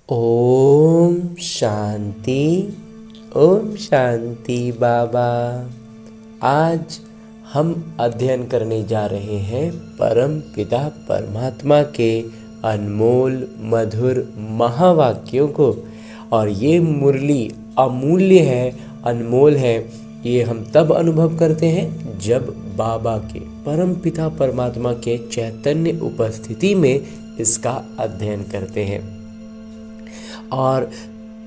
ओम शांति। ओम शांति बाबा। आज हम अध्ययन करने जा रहे हैं परम पिता परमात्मा के अनमोल मधुर महावाक्यों को। और ये मुरली अमूल्य है, अनमोल है। ये हम तब अनुभव करते हैं जब बाबा के परम पिता परमात्मा के चैतन्य उपस्थिति में इसका अध्ययन करते हैं। और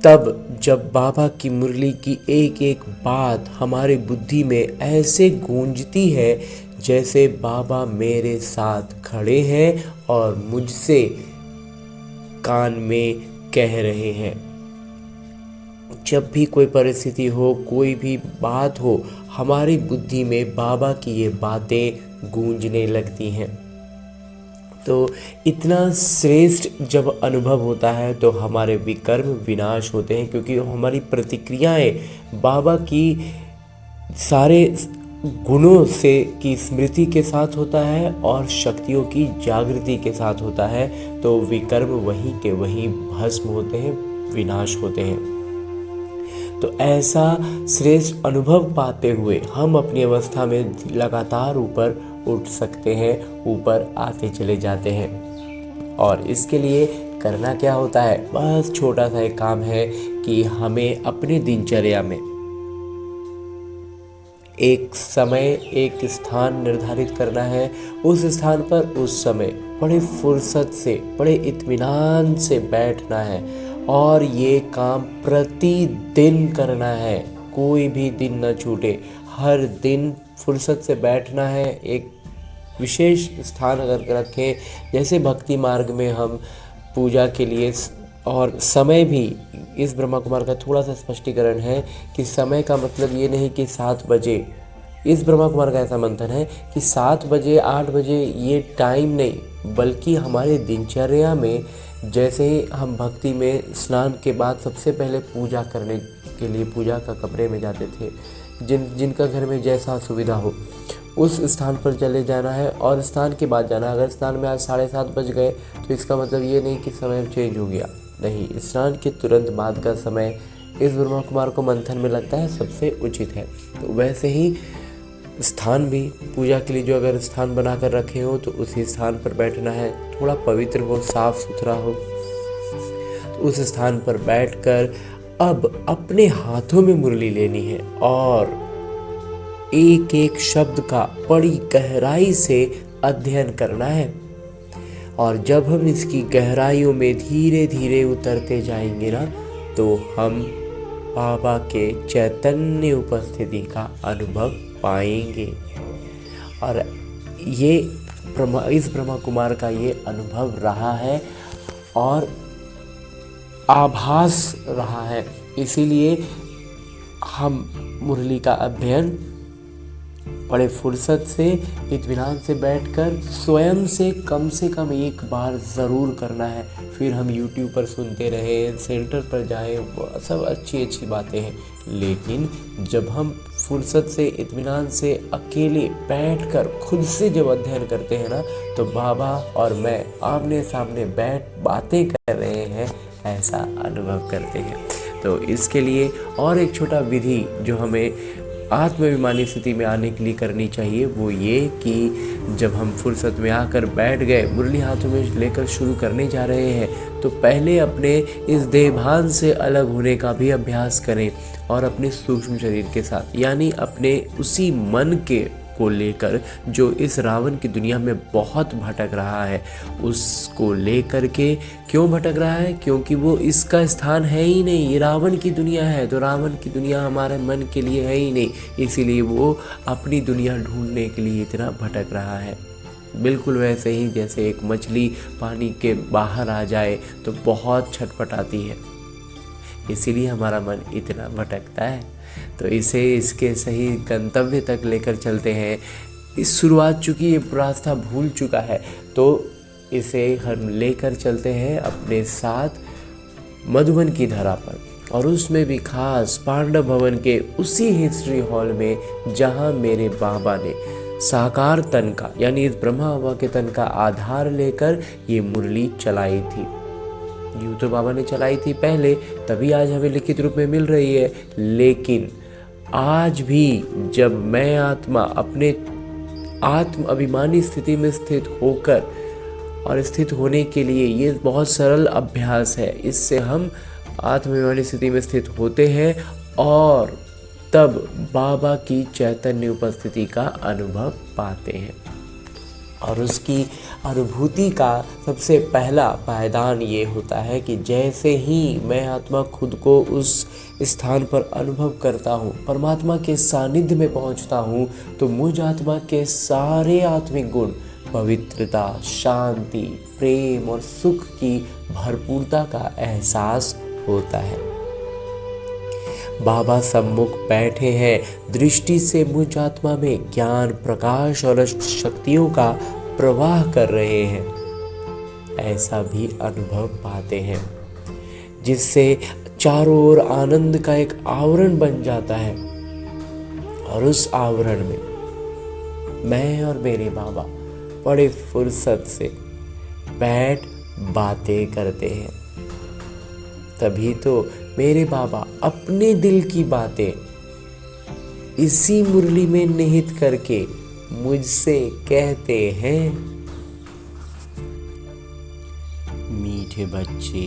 तब जब बाबा की मुरली की एक एक बात हमारी बुद्धि में ऐसे गूंजती है जैसे बाबा मेरे साथ खड़े हैं और मुझसे कान में कह रहे हैं। जब भी कोई परिस्थिति हो, कोई भी बात हो, हमारी बुद्धि में बाबा की ये बातें गूंजने लगती हैं। तो इतना श्रेष्ठ जब अनुभव होता है तो हमारे विकर्म विनाश होते हैं, क्योंकि हमारी प्रतिक्रियाएं बाबा की सारे गुणों से की स्मृति के साथ होता है और शक्तियों की जागृति के साथ होता है। तो विकर्म वहीं के वहीं भस्म होते हैं, विनाश होते हैं। तो ऐसा श्रेष्ठ अनुभव पाते हुए हम अपनी अवस्था में लगातार ऊपर उठ सकते हैं, ऊपर आते चले जाते हैं। और इसके लिए करना क्या होता है? बस छोटा सा एक काम है कि हमें अपने दिनचर्या में एक समय, एक स्थान निर्धारित करना है। उस स्थान पर उस समय बड़े फुर्सत से, बड़े इत्मीनान से बैठना है और ये काम प्रतिदिन करना है। कोई भी दिन न छूटे, हर दिन फुर्सत से बैठना है। एक विशेष स्थान अगर रखें, जैसे भक्ति मार्ग में हम पूजा के लिए, और समय भी इस ब्रह्मा कुमार का थोड़ा सा स्पष्टीकरण है कि समय का मतलब ये नहीं कि 7 बजे। इस ब्रह्मा कुमार का ऐसा मंथन है कि 7 बजे 8 बजे ये टाइम नहीं, बल्कि हमारे दिनचर्या में जैसे ही हम भक्ति में स्नान के बाद सबसे पहले पूजा करने के लिए पूजा का कमरे में जाते थे, जिनका घर में जैसा सुविधा हो उस स्थान पर चले जाना है और स्नान के बाद जाना है। अगर स्नान में आज 7:30 बज गए तो इसका मतलब ये नहीं कि समय चेंज हो गया, नहीं, स्नान के तुरंत बाद का समय इस ब्रह्मा कुमार को मंथन में लगता है सबसे उचित है। तो वैसे ही स्थान भी पूजा के लिए जो अगर स्थान बनाकर रखे हो तो उसी स्थान पर बैठना है, थोड़ा पवित्र हो, साफ सुथरा हो। तो उस स्थान पर बैठकर अब अपने हाथों में मुरली लेनी है और एक एक शब्द का बड़ी गहराई से अध्ययन करना है। और जब हम इसकी गहराइयों में धीरे धीरे उतरते जाएंगे ना, तो हम बाबा के चैतन्य उपस्थिति का अनुभव पाएंगे। और ये इस ब्रह्मा कुमार का ये अनुभव रहा है और आभास रहा है। इसीलिए हम मुरली का अध्ययन बड़े फुर्सत से, इत्मीनान से बैठकर स्वयं से कम एक बार ज़रूर करना है। फिर हम YouTube पर सुनते रहें, सेंटर पर जाएं, सब अच्छी अच्छी बातें हैं, लेकिन जब हम फुर्सत से, इत्मीनान से अकेले बैठकर खुद से जब अध्ययन करते हैं ना, तो बाबा और मैं आमने सामने बैठ बातें कर रहे हैं, ऐसा अनुभव करते हैं। तो इसके लिए और एक छोटा विधि जो हमें आत्माभिमानी स्थिति में आने के लिए करनी चाहिए, वो ये कि जब हम फुर्सत में आकर बैठ गए, मुरली हाथों में लेकर शुरू करने जा रहे हैं, तो पहले अपने इस देहभान से अलग होने का भी अभ्यास करें और अपने सूक्ष्म शरीर के साथ, यानी अपने उसी मन के को लेकर जो इस रावण की दुनिया में बहुत भटक रहा है, उसको लेकर के। क्यों भटक रहा है? क्योंकि वो इसका स्थान है ही नहीं, ये रावण की दुनिया है। तो रावण की दुनिया हमारे मन के लिए है ही नहीं, इसीलिए वो अपनी दुनिया ढूंढने के लिए इतना भटक रहा है। बिल्कुल वैसे ही जैसे एक मछली पानी के बाहर आ जाए तो बहुत छटपटाती है, इसीलिए हमारा मन इतना भटकता है। तो इसे इसके सही गंतव्य तक लेकर चलते हैं। इस शुरुआत, चूँकि ये रास्ता भूल चुका है, तो इसे हम लेकर चलते हैं अपने साथ मधुबन की धरा पर, और उसमें भी खास पांडव भवन के उसी हिस्ट्री हॉल में जहाँ मेरे बाबा ने साकार तन का, यानी इस ब्रह्मा बाबा के तन का आधार लेकर ये मुरली चलाई थी। यूँ तो बाबा ने चलाई थी पहले, तभी आज हमें लिखित रूप में मिल रही है। लेकिन आज भी जब मैं आत्मा अपने आत्म अभिमानी स्थिति में स्थित होकर और स्थित होने के लिए, ये बहुत सरल अभ्यास है, इससे हम आत्माभिमानी स्थिति में स्थित होते हैं और तब बाबा की चैतन्य उपस्थिति का अनुभव पाते हैं। और उसकी अनुभूति का सबसे पहला पायदान ये होता है कि जैसे ही मैं आत्मा खुद को उस स्थान पर अनुभव करता हूँ, परमात्मा के सानिध्य में पहुँचता हूँ, तो मुझ आत्मा के सारे आत्मिक गुण, पवित्रता, शांति, प्रेम और सुख की भरपूरता का एहसास होता है। बाबा सम्मुख बैठे हैं, दृष्टि से मुझ आत्मा में ज्ञान, प्रकाश और शक्तियों का प्रवाह कर रहे हैं, ऐसा भी अनुभव पाते हैं, जिससे चारों ओर आनंद का एक आवरण बन जाता है। और उस आवरण में मैं और मेरे बाबा बड़े फुर्सत से बैठ बातें करते हैं। तभी तो मेरे बाबा अपने दिल की बातें इसी मुरली में निहित करके मुझसे कहते हैं, मीठे बच्चे,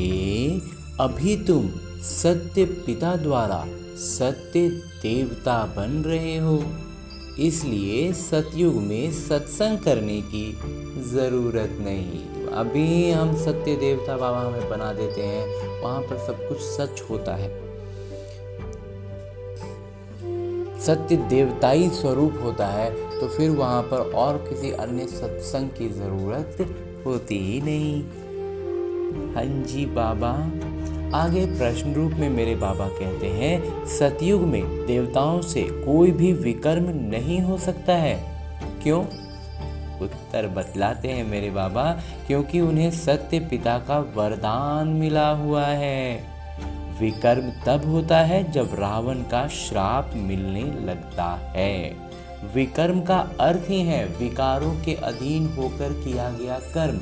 अभी तुम सत्य पिता द्वारा सत्य देवता बन रहे हो, इसलिए सतयुग में सत्संग करने की जरूरत नहीं। अभी हम सत्य देवता बाबा हमें बना देते हैं, वहां पर सब कुछ सच होता है, सत्य देवताई स्वरूप होता है, तो फिर वहां पर और किसी अन्य सत्संग की जरूरत होती ही नहीं। हाँ जी बाबा। आगे प्रश्न रूप में मेरे बाबा कहते हैं, सतयुग में देवताओं से कोई भी विकर्म नहीं हो सकता है, क्यों? उत्तर बतलाते हैं मेरे बाबा, क्योंकि उन्हें सत्य पिता का वरदान मिला हुआ है। विकर्म तब होता है जब रावण का श्राप मिलने लगता है। विकर्म का अर्थ ही है विकारों के अधीन होकर किया गया कर्म,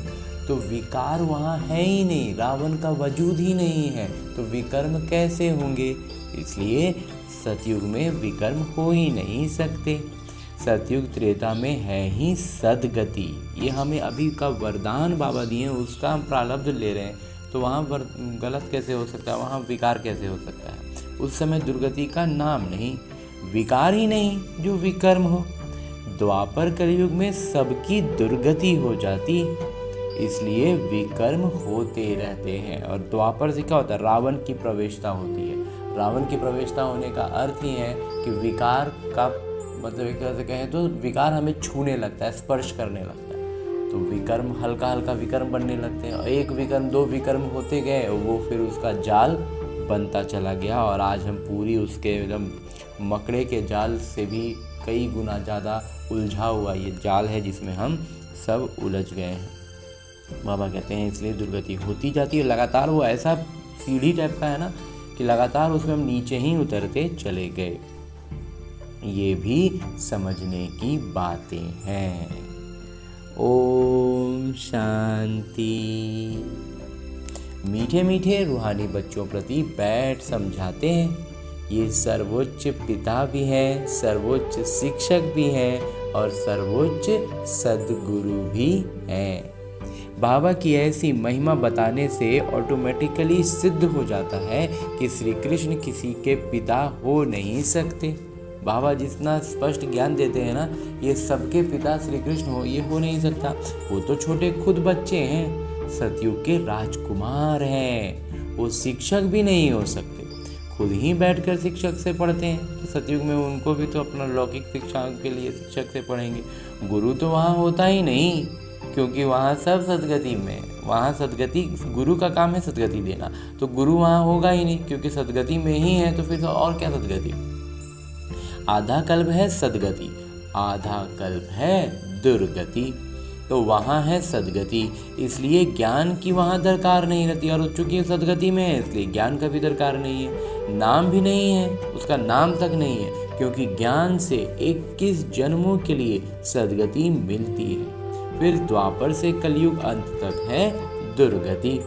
तो विकार वहाँ है ही नहीं, रावण का वजूद ही नहीं है, तो विकर्म कैसे होंगे? इसलिए सतयुग में विकर्म हो ही नहीं सकते। सतयुग त्रेता में है ही सद्गति, ये हमें अभी का वरदान बाबा दिए हैं, उसका हम प्रारब्ध ले रहे हैं, तो वहाँ गलत कैसे हो सकता है, वहाँ विकार कैसे हो सकता है? उस समय दुर्गति का नाम नहीं, विकार ही नहीं जो विकर्म हो। द्वापर कलयुग में सबकी दुर्गति हो जाती, इसलिए विकर्म होते रहते हैं। और द्वापर से क्या होता है? रावण की प्रवेशता होती है। रावण की प्रवेशता होने का अर्थ ही है कि विकार का मतलब एक तरह से कहें तो विकार हमें छूने लगता है, स्पर्श करने लगता है, तो विकर्म हल्का हल्का विकर्म बनने लगते हैं। और एक विकर्म दो विकर्म होते गए, वो फिर उसका जाल बनता चला गया, और आज हम पूरी उसके एकदम मकड़े के जाल से भी कई गुना ज़्यादा उलझा हुआ ये जाल है जिसमें हम सब उलझ गए हैं। बाबा कहते हैं इसलिए दुर्गति होती जाती है लगातार। वो ऐसा सीढ़ी टाइप का है ना कि लगातार उसमें हम नीचे ही उतरते चले गए। ये भी समझने की बातें हैं। ओम शांति। मीठे मीठे रूहानी बच्चों प्रति बैठ समझाते हैं, ये सर्वोच्च पिता भी हैं, सर्वोच्च शिक्षक भी हैं और सर्वोच्च सद्गुरु भी हैं। बाबा की ऐसी महिमा बताने से ऑटोमेटिकली सिद्ध हो जाता है कि श्री कृष्ण किसी के पिता हो नहीं सकते। बाबा जितना स्पष्ट ज्ञान देते हैं ना, ये सबके पिता श्री कृष्ण हो, ये हो नहीं सकता। वो तो छोटे खुद बच्चे हैं, सतयुग के राजकुमार हैं, वो शिक्षक भी नहीं हो सकते। खुद ही बैठकर शिक्षक से पढ़ते हैं, तो सतयुग में उनको भी तो अपना लौकिक शिक्षा के लिए शिक्षक से पढ़ेंगे। गुरु तो वहाँ होता ही नहीं, क्योंकि वहाँ सब सदगति में, वहाँ सदगति, गुरु का काम है सदगति देना, तो गुरु वहाँ होगा ही नहीं, क्योंकि सदगति में ही है, तो फिर और क्या सदगति? आधा कल्प है सदगति, आधा कल्प है दुर्गति, तो वहाँ है सदगति, इसलिए ज्ञान की वहाँ दरकार नहीं रहती। और चूंकि सदगति में है इसलिए ज्ञान का भी दरकार नहीं है, नाम भी नहीं है, उसका नाम तक नहीं है, क्योंकि ज्ञान से 21 जन्मों के लिए सदगति मिलती है। फिर द्वापर से कलयुग अंत तक है दुर्गति।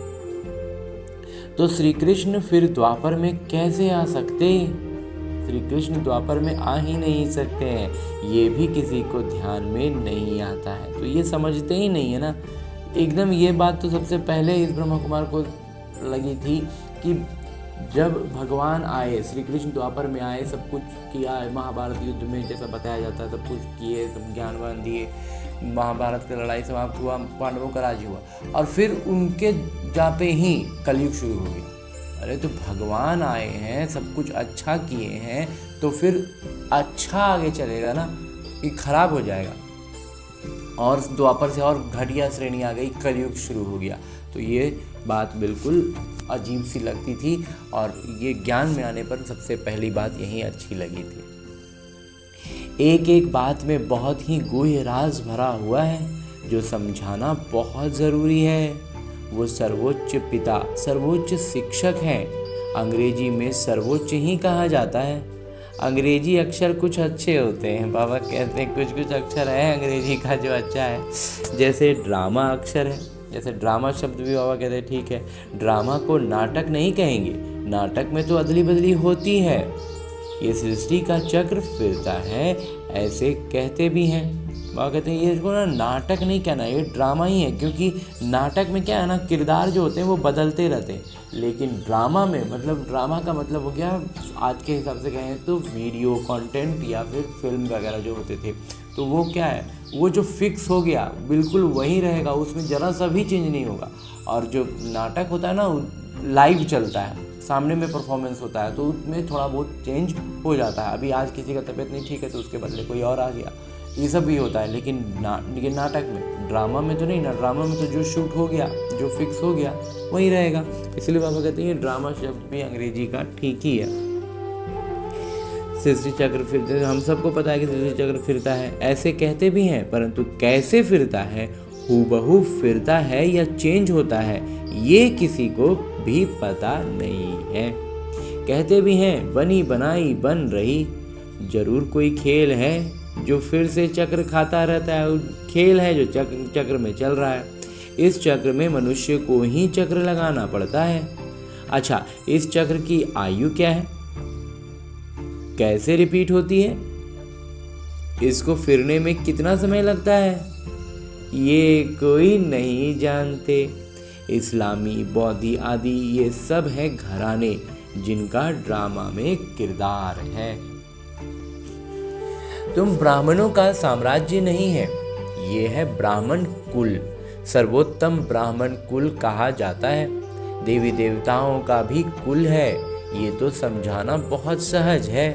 तो श्री कृष्ण फिर द्वापर में कैसे आ सकते? श्री कृष्ण द्वापर में आ ही नहीं सकते हैं, ये भी किसी को ध्यान में नहीं आता है। तो ये समझते ही नहीं है ना एकदम। ये बात तो सबसे पहले इस ब्रह्मा कुमार को लगी थी कि जब भगवान आए, श्री कृष्ण द्वापर में आए, सब कुछ किया, महाभारत युद्ध में जैसा बताया जाता है सब कुछ किए, सब ज्ञानवान दिए, महाभारत की लड़ाई समाप्त हुआ, पांडवों का राज्य हुआ, और फिर उनके जाते ही कलयुग शुरू हो गया। अरे तो भगवान आए हैं, सब कुछ अच्छा किए हैं, तो फिर अच्छा आगे चलेगा ना, ये खराब हो जाएगा। और द्वापर से और घटिया श्रेणी आ गई, कलयुग शुरू हो गया। तो ये बात बिल्कुल अजीब सी लगती थी, और ये ज्ञान में आने पर सबसे पहली बात यही अच्छी लगी थी। एक एक बात में बहुत ही गूढ़ राज भरा हुआ है, जो समझाना बहुत ज़रूरी है। वो सर्वोच्च पिता, सर्वोच्च शिक्षक हैं। अंग्रेजी में सर्वोच्च ही कहा जाता है। अंग्रेजी अक्षर कुछ अच्छे होते हैं, बाबा कहते हैं कुछ कुछ अक्षर है अंग्रेजी का जो अच्छा है। जैसे ड्रामा अक्षर है, जैसे ड्रामा शब्द भी बाबा कहते हैं ठीक है, ड्रामा को नाटक नहीं कहेंगे, नाटक में तो अदली बदली होती है। ये सृष्टि का चक्र फिरता है, ऐसे कहते भी हैं। बाबा कहते हैं ये इसको ना नाटक नहीं कहना, ये ड्रामा ही है, क्योंकि नाटक में क्या है ना, किरदार जो होते हैं वो बदलते रहते हैं, लेकिन ड्रामा में मतलब ड्रामा का मतलब हो गया आज के हिसाब से कहें तो वीडियो कंटेंट या फिर फिल्म वगैरह जो होते थे, तो वो क्या है, वो जो फिक्स हो गया बिल्कुल वही रहेगा, उसमें ज़रा सा भी चेंज नहीं होगा। और जो नाटक होता है ना लाइव चलता है, सामने में परफॉर्मेंस होता है, तो उसमें थोड़ा बहुत चेंज हो जाता है। अभी आज किसी का तबीयत नहीं ठीक है तो उसके बदले कोई और आ गया, ये सब भी होता है। लेकिन नाटक में, ड्रामा में तो नहीं ना, ड्रामा में तो जो शूट हो गया, जो फिक्स हो गया वही रहेगा। इसलिए बाबा कहते हैं ड्रामा शब्द भी अंग्रेजी का ठीक ही है। सृष्टि चक्र फिरते, हम सबको पता है कि सृष्टि चक्र फिरता है, ऐसे कहते भी हैं, परंतु कैसे फिरता है, हूबहू फिरता है या चेंज होता है, ये किसी को भी पता नहीं है। कहते भी हैं बनी बनाई बन रही, जरूर कोई खेल है जो फिर से चक्र खाता रहता है, खेल है जो चक्र में चल रहा है। इस चक्र में मनुष्य को ही चक्र लगाना पड़ता है। अच्छा, इस चक्र की आयु क्या है, कैसे रिपीट होती है, इसको फिरने में कितना समय लगता है, ये कोई नहीं जानते। इस्लामी, बौद्धी आदि ये सब है घराने जिनका ड्रामा में किरदार है। तुम ब्राह्मणों का साम्राज्य नहीं है, ये है ब्राह्मण कुल, सर्वोत्तम ब्राह्मण कुल कहा जाता है। देवी देवताओं का भी कुल है, ये तो समझाना बहुत सहज है।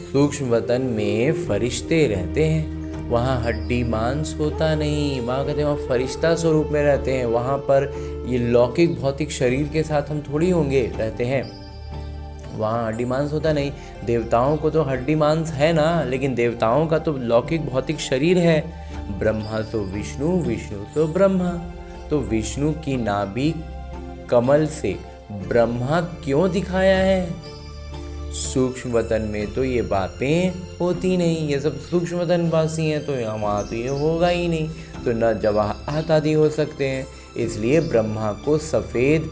सूक्ष्म वतन में फरिश्ते रहते हैं, वहाँ हड्डी मांस होता नहीं, वहाँ कहते हैं वहाँ फरिश्ता स्वरूप में रहते हैं, वहाँ पर ये लौकिक भौतिक शरीर के साथ हम थोड़ी होंगे रहते हैं, वहाँ हड्डी मांस होता नहीं। देवताओं को तो हड्डी मांस है ना, लेकिन देवताओं का तो लौकिक भौतिक शरीर है। ब्रह्मा तो विष्णु, विष्णु तो ब्रह्मा, तो विष्णु की नाभि कमल से ब्रह्मा क्यों दिखाया है? सूक्ष्म वतन में तो ये बातें होती नहीं, ये सब सूक्ष्म वतन वासी हैं, तो वहाँ तो ये होगा ही नहीं, तो न जवाहरात आदि हो सकते हैं। इसलिए ब्रह्मा को सफ़ेद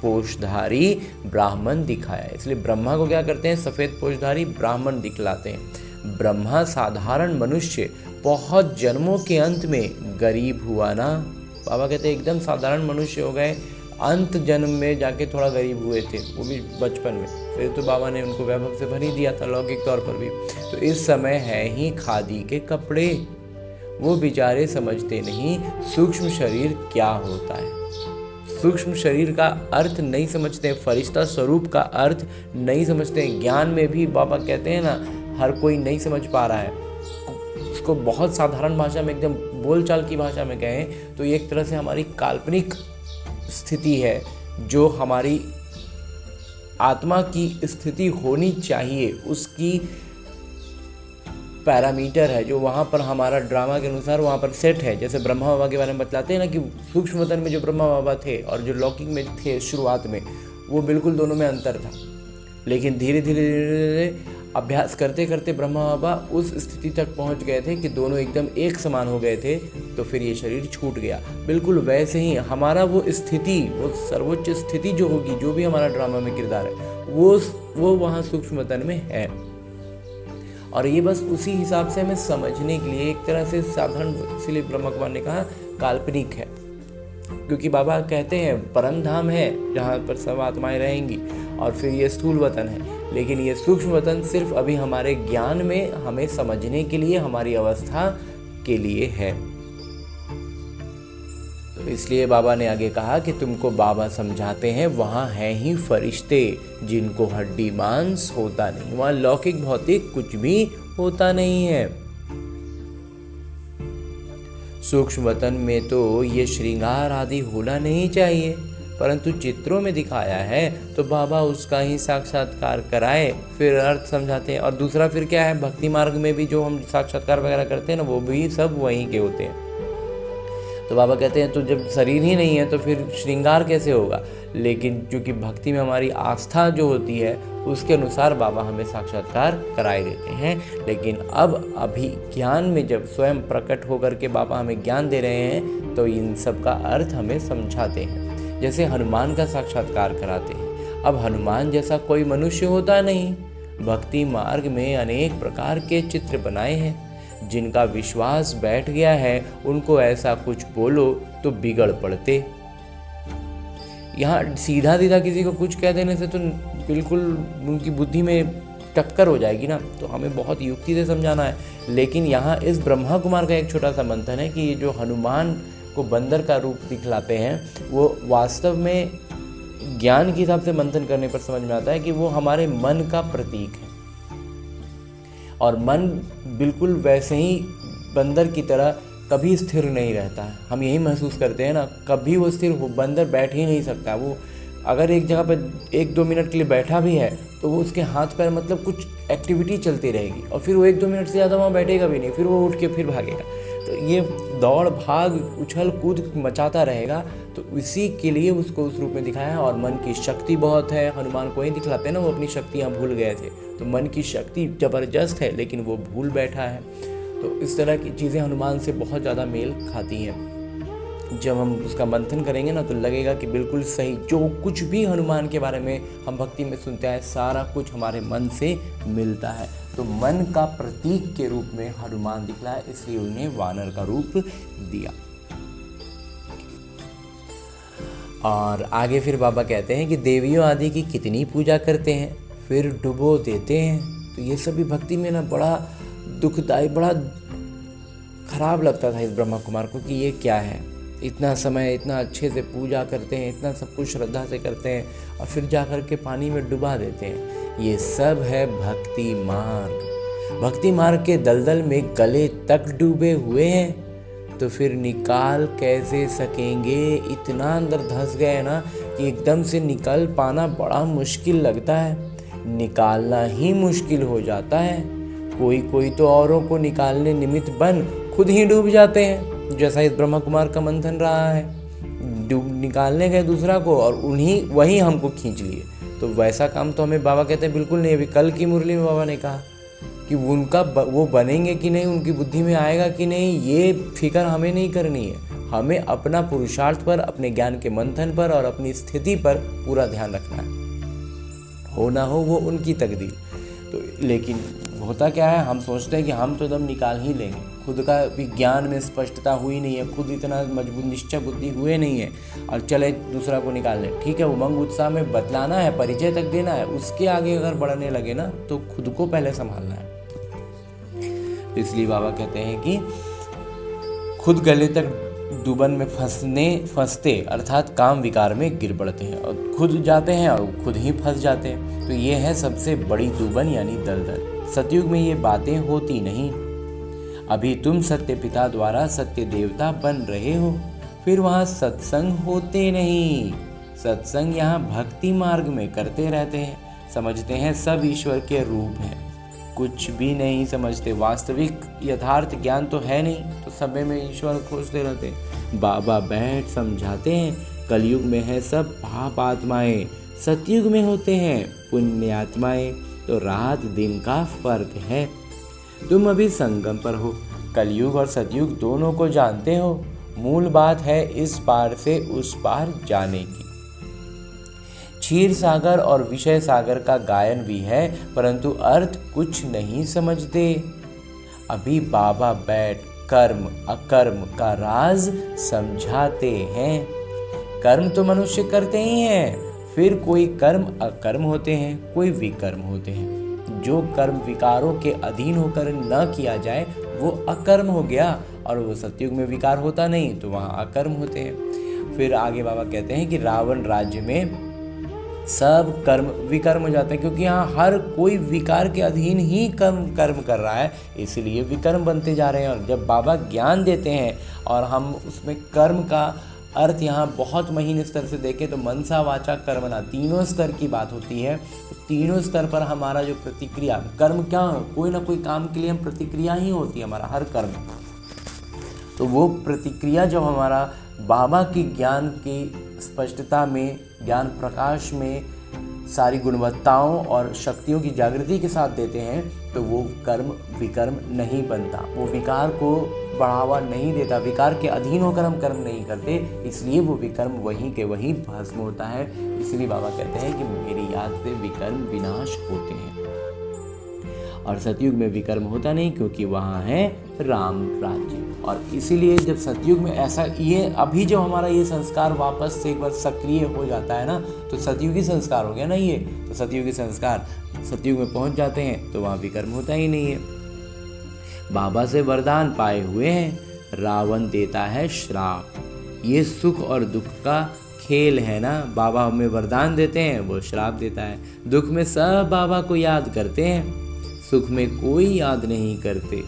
पोषधारी ब्राह्मण दिखाया, इसलिए ब्रह्मा को क्या करते हैं, सफ़ेद पोषधारी ब्राह्मण दिखलाते हैं। ब्रह्मा साधारण मनुष्य बहुत जन्मों के अंत में गरीब हुआ ना, बाबा कहते हैं एकदम साधारण मनुष्य हो गए, अंत जन्म में जाके थोड़ा गरीब हुए थे, वो भी बचपन में, फिर तो बाबा ने उनको वैभव से भर ही दिया था लौकिक तौर पर भी। तो इस समय है ही खादी के कपड़े, वो बेचारे समझते नहीं सूक्ष्म शरीर क्या होता है, सूक्ष्म शरीर का अर्थ नहीं समझते हैं, फरिश्ता स्वरूप का अर्थ नहीं समझते हैं। ज्ञान में भी बाबा कहते हैं ना, हर कोई नहीं समझ पा रहा है उसको। बहुत साधारण भाषा में, एकदम बोलचाल की भाषा में कहें तो ये एक तरह से हमारी काल्पनिक स्थिति है, जो हमारी आत्मा की स्थिति होनी चाहिए, उसकी पैरामीटर है, जो वहाँ पर हमारा ड्रामा के अनुसार वहाँ पर सेट है। जैसे ब्रह्मा बाबा के बारे में बतलाते हैं ना कि सूक्ष्म वतन में जो ब्रह्मा बाबा थे और जो लौकिक में थे शुरुआत में, वो बिल्कुल दोनों में अंतर था, लेकिन धीरे धीरे अभ्यास करते करते ब्रह्मा बाबा उस स्थिति तक पहुंच गए थे कि दोनों एकदम एक समान हो गए थे, तो फिर ये शरीर छूट गया। बिल्कुल वैसे ही हमारा वो स्थिति, वो सर्वोच्च स्थिति जो होगी, जो भी हमारा ड्रामा में किरदार है, वो वहाँ सूक्ष्म वतन में है। और ये बस उसी हिसाब से हमें समझने के लिए एक तरह से साधारण, इसलिए ब्रह्मा कुमार ने कहा काल्पनिक है, क्योंकि बाबा कहते हैं परम धाम है जहाँ पर सब आत्माएं रहेंगी, और फिर ये स्थूल वतन है, लेकिन ये सूक्ष्म वतन सिर्फ अभी हमारे ज्ञान में, हमें समझने के लिए, हमारी अवस्था के लिए है। तो इसलिए बाबा ने आगे कहा कि तुमको बाबा समझाते हैं, वहाँ हैं ही फरिश्ते जिनको हड्डी मांस होता नहीं, वहाँ लौकिक भौतिक कुछ भी होता नहीं है। सूक्ष्म वतन में तो ये श्रृंगार आदि होना नहीं चाहिए, परंतु चित्रों में दिखाया है तो बाबा उसका ही साक्षात्कार कराए, फिर अर्थ समझाते हैं। और दूसरा फिर क्या है, भक्ति मार्ग में भी जो हम साक्षात्कार वगैरह करते हैं ना, वो भी सब वहीं के होते हैं। तो बाबा कहते हैं तो जब शरीर ही नहीं है तो फिर श्रृंगार कैसे होगा, लेकिन क्योंकि भक्ति में हमारी आस्था जो होती है उसके अनुसार बाबा हमें साक्षात्कार कराए देते हैं। लेकिन अब अभी ज्ञान में जब स्वयं प्रकट होकर के बाबा हमें ज्ञान दे रहे हैं तो इन सब का अर्थ हमें समझाते हैं, जैसे हनुमान का साक्षात्कार कराते हैं। अब हनुमान जैसा कोई मनुष्य होता नहीं, भक्ति मार्ग में अनेक प्रकार के चित्र बनाए हैं, जिनका विश्वास बैठ गया है उनको ऐसा कुछ बोलो तो बिगड़ पड़ते। यहाँ सीधा सीधा किसी को कुछ कह देने से तो बिल्कुल उनकी बुद्धि में टक्कर हो जाएगी ना, तो हमें बहुत युक्ति से समझाना है। लेकिन यहाँ इस ब्रह्मा कुमार का एक छोटा सा मंथन है कि ये जो हनुमान को बंदर का रूप दिखलाते हैं, वो वास्तव में ज्ञान के हिसाब से मंथन करने पर समझ में आता है कि वो हमारे मन का प्रतीक है। और मन बिल्कुल वैसे ही बंदर की तरह कभी स्थिर नहीं रहता है, हम यही महसूस करते हैं ना, कभी वो स्थिर हो, बंदर बैठ ही नहीं सकता। वो अगर एक जगह पर 1-2 मिनट के लिए बैठा भी है तो वो उसके हाथ पैर मतलब कुछ एक्टिविटी चलती रहेगी, और फिर वो 1-2 मिनट से ज़्यादा वहाँ बैठेगा भी नहीं, फिर वो उठ के फिर भागेगा। तो ये दौड़ भाग उछल कूद मचाता रहेगा, तो इसी के लिए उसको उस रूप में दिखाया है। और मन की शक्ति बहुत है, हनुमान को ही दिखलाते हैं ना, वो अपनी शक्तियाँ भूल गए थे, तो मन की शक्ति ज़बरदस्त है लेकिन वो भूल बैठा है। तो इस तरह की चीज़ें हनुमान से बहुत ज़्यादा मेल खाती हैं। जब हम उसका मंथन करेंगे ना तो लगेगा कि बिल्कुल सही, जो कुछ भी हनुमान के बारे में हम भक्ति में सुनते हैं सारा कुछ हमारे मन से मिलता है। तो मन का प्रतीक के रूप में हनुमान दिखला है, इसलिए उन्हें वानर का रूप दिया। और आगे फिर बाबा कहते हैं कि देवियों आदि की कितनी पूजा करते हैं, फिर डुबो देते हैं। तो ये सभी भक्ति में ना बड़ा दुखदायी, बड़ा खराब लगता था इस ब्रह्मा कुमार को कि ये क्या है, इतना समय इतना अच्छे से पूजा करते हैं, इतना सब कुछ श्रद्धा से करते हैं, और फिर जाकर के पानी में डुबा देते हैं। ये सब है भक्ति मार्ग। भक्ति मार्ग के दलदल में गले तक डूबे हुए हैं, तो फिर निकाल कैसे सकेंगे। इतना अंदर धंस गए ना कि एकदम से निकल पाना बड़ा मुश्किल लगता है, निकालना ही मुश्किल हो जाता है। कोई तो औरों को निकालने निमित्त बन खुद ही डूब जाते हैं, जैसा इस ब्रह्मा कुमार का मंथन रहा है। निकालने गए दूसरा को और वही हमको खींच लिए। तो वैसा काम तो हमें बाबा कहते हैं बिल्कुल नहीं। अभी कल की मुरली में बाबा ने कहा कि उनका वो बनेंगे कि नहीं, उनकी बुद्धि में आएगा कि नहीं, ये फिक्र हमें नहीं करनी है। हमें अपना पुरुषार्थ पर, अपने ज्ञान के मंथन पर और अपनी स्थिति पर पूरा ध्यान रखना है। हो ना हो वो उनकी तकदीर। तो लेकिन होता क्या है, हम सोचते हैं कि हम तो एकदम निकाल ही लेंगे, खुद का भी ज्ञान में स्पष्टता हुई नहीं है, खुद इतना मजबूत निश्चय बुद्धि हुए नहीं है, और चले दूसरा को निकाल लें। ठीक है, उमंग उत्साह में बतलाना है, परिचय तक देना है, उसके आगे अगर बढ़ने लगे ना तो खुद को पहले संभालना है। इसलिए बाबा कहते हैं कि खुद गले तक दुबन में फंसते अर्थात काम विकार में गिर पड़ते हैं, और खुद जाते हैं और खुद ही फंस जाते हैं। तो ये है सबसे बड़ी दुबन यानी दलदल। सतयुग में ये बातें होती नहीं। अभी तुम सत्य पिता द्वारा सत्य देवता बन रहे हो, फिर वहाँ सत्संग होते नहीं। सत्संग यहाँ भक्ति मार्ग में करते रहते हैं, समझते हैं सब ईश्वर के रूप हैं, कुछ भी नहीं समझते। वास्तविक यथार्थ ज्ञान तो है नहीं, तो समय में ईश्वर खोजते रहते हैं। बाबा बैठ समझाते हैं, कलयुग में है सब पाप आत्माएं, सतयुग में होते हैं पुण्य आत्माएं। तो रात दिन का फर्क है। तुम अभी संगम पर हो, कलयुग और सतयुग दोनों को जानते हो। मूल बात है इस पार से उस पार जाने की। क्षीर सागर और विषय सागर का गायन भी है, परंतु अर्थ कुछ नहीं समझते। अभी बाबा बैठ कर्म अकर्म का राज समझाते हैं। कर्म तो मनुष्य करते ही हैं, फिर कोई कर्म अकर्म होते हैं, कोई विकर्म होते हैं। जो कर्म विकारों के अधीन होकर न किया जाए वो अकर्म हो गया, और वो सतयुग में विकार होता नहीं तो वहाँ अकर्म होते हैं। फिर आगे बाबा कहते हैं कि रावण राज्य में सब कर्म विकर्म हो जाते हैं, क्योंकि यहाँ हर कोई विकार के अधीन ही कर्म कर रहा है, इसलिए विकर्म बनते जा रहे हैं। और जब बाबा ज्ञान देते हैं और हम उसमें कर्म का अर्थ यहाँ बहुत महीन स्तर से देखें तो मनसा वाचा कर्मणा तीनों स्तर की बात होती है। तीनों स्तर पर हमारा जो प्रतिक्रिया कर्म क्या कोई ना कोई काम के लिए हम प्रतिक्रिया ही होती है हमारा हर कर्म। तो वो प्रतिक्रिया जब हमारा बाबा की ज्ञान की स्पष्टता में, ज्ञान प्रकाश में सारी गुणवत्ताओं और शक्तियों की जागृति के साथ देते हैं तो वो कर्म विकर्म नहीं बनता, वो विकार को बढ़ावा नहीं देता। विकार के अधीन होकर हम कर्म नहीं करते, इसलिए वो विकर्म वहीं के वहीं भस्म होता है। इसलिए बाबा कहते हैं कि मेरी याद से विकर्म विनाश होते हैं। और सतयुग में विकर्म होता नहीं, क्योंकि वहाँ है राम राज्य। और इसीलिए जब सतयुग में ऐसा ये अभी जब हमारा ये संस्कार वापस से एक बार सक्रिय हो जाता है ना, तो सतयुगी संस्कार हो गया ना ये, तो सतयुगी संस्कार सतयुग में पहुँच जाते हैं तो वहाँ विकर्म होता ही नहीं है। बाबा से वरदान पाए हुए हैं, रावण देता है श्राप। ये सुख और दुख का खेल है ना। बाबा हमें वरदान देते हैं, वो श्राप देता है। दुख में सब बाबा को याद करते हैं, सुख में कोई याद नहीं करते।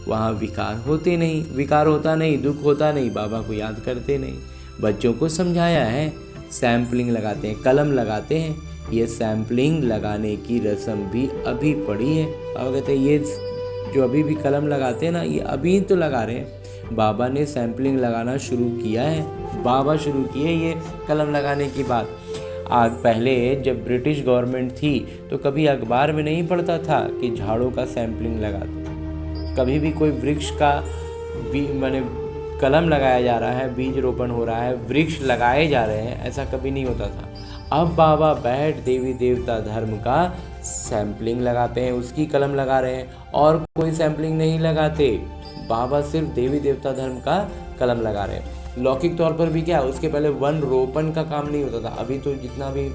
वहाँ विकार होते नहीं, विकार होता नहीं, दुख होता नहीं, बाबा को याद करते नहीं। बच्चों को समझाया है, सैम्पलिंग लगाते हैं, कलम लगाते हैं। ये सैम्पलिंग लगाने की रस्म भी अभी पड़ी है। बाबा कहते हैं ये जो अभी भी कलम लगाते हैं ना, ये अभी तो लगा रहे हैं। बाबा ने सैम्पलिंग लगाना शुरू किया है, बाबा शुरू किए ये कलम लगाने की बात। आज पहले जब ब्रिटिश गवर्नमेंट थी तो कभी अखबार में नहीं पढ़ता था कि झाड़ों का सैम्पलिंग लगाते। कभी भी कोई वृक्ष का मैंने कलम लगाया जा रहा है, बीज रोपण हो रहा है, वृक्ष लगाए जा रहे हैं, ऐसा कभी नहीं होता था। अब बाबा बैठ देवी देवता धर्म का सैम्पलिंग लगाते हैं, उसकी कलम लगा रहे हैं, और कोई सैम्पलिंग नहीं लगाते। बाबा सिर्फ देवी देवता धर्म का कलम लगा रहे हैं। लौकिक तौर पर भी क्या, उसके पहले वन रोपण का काम नहीं होता था। अभी तो जितना भी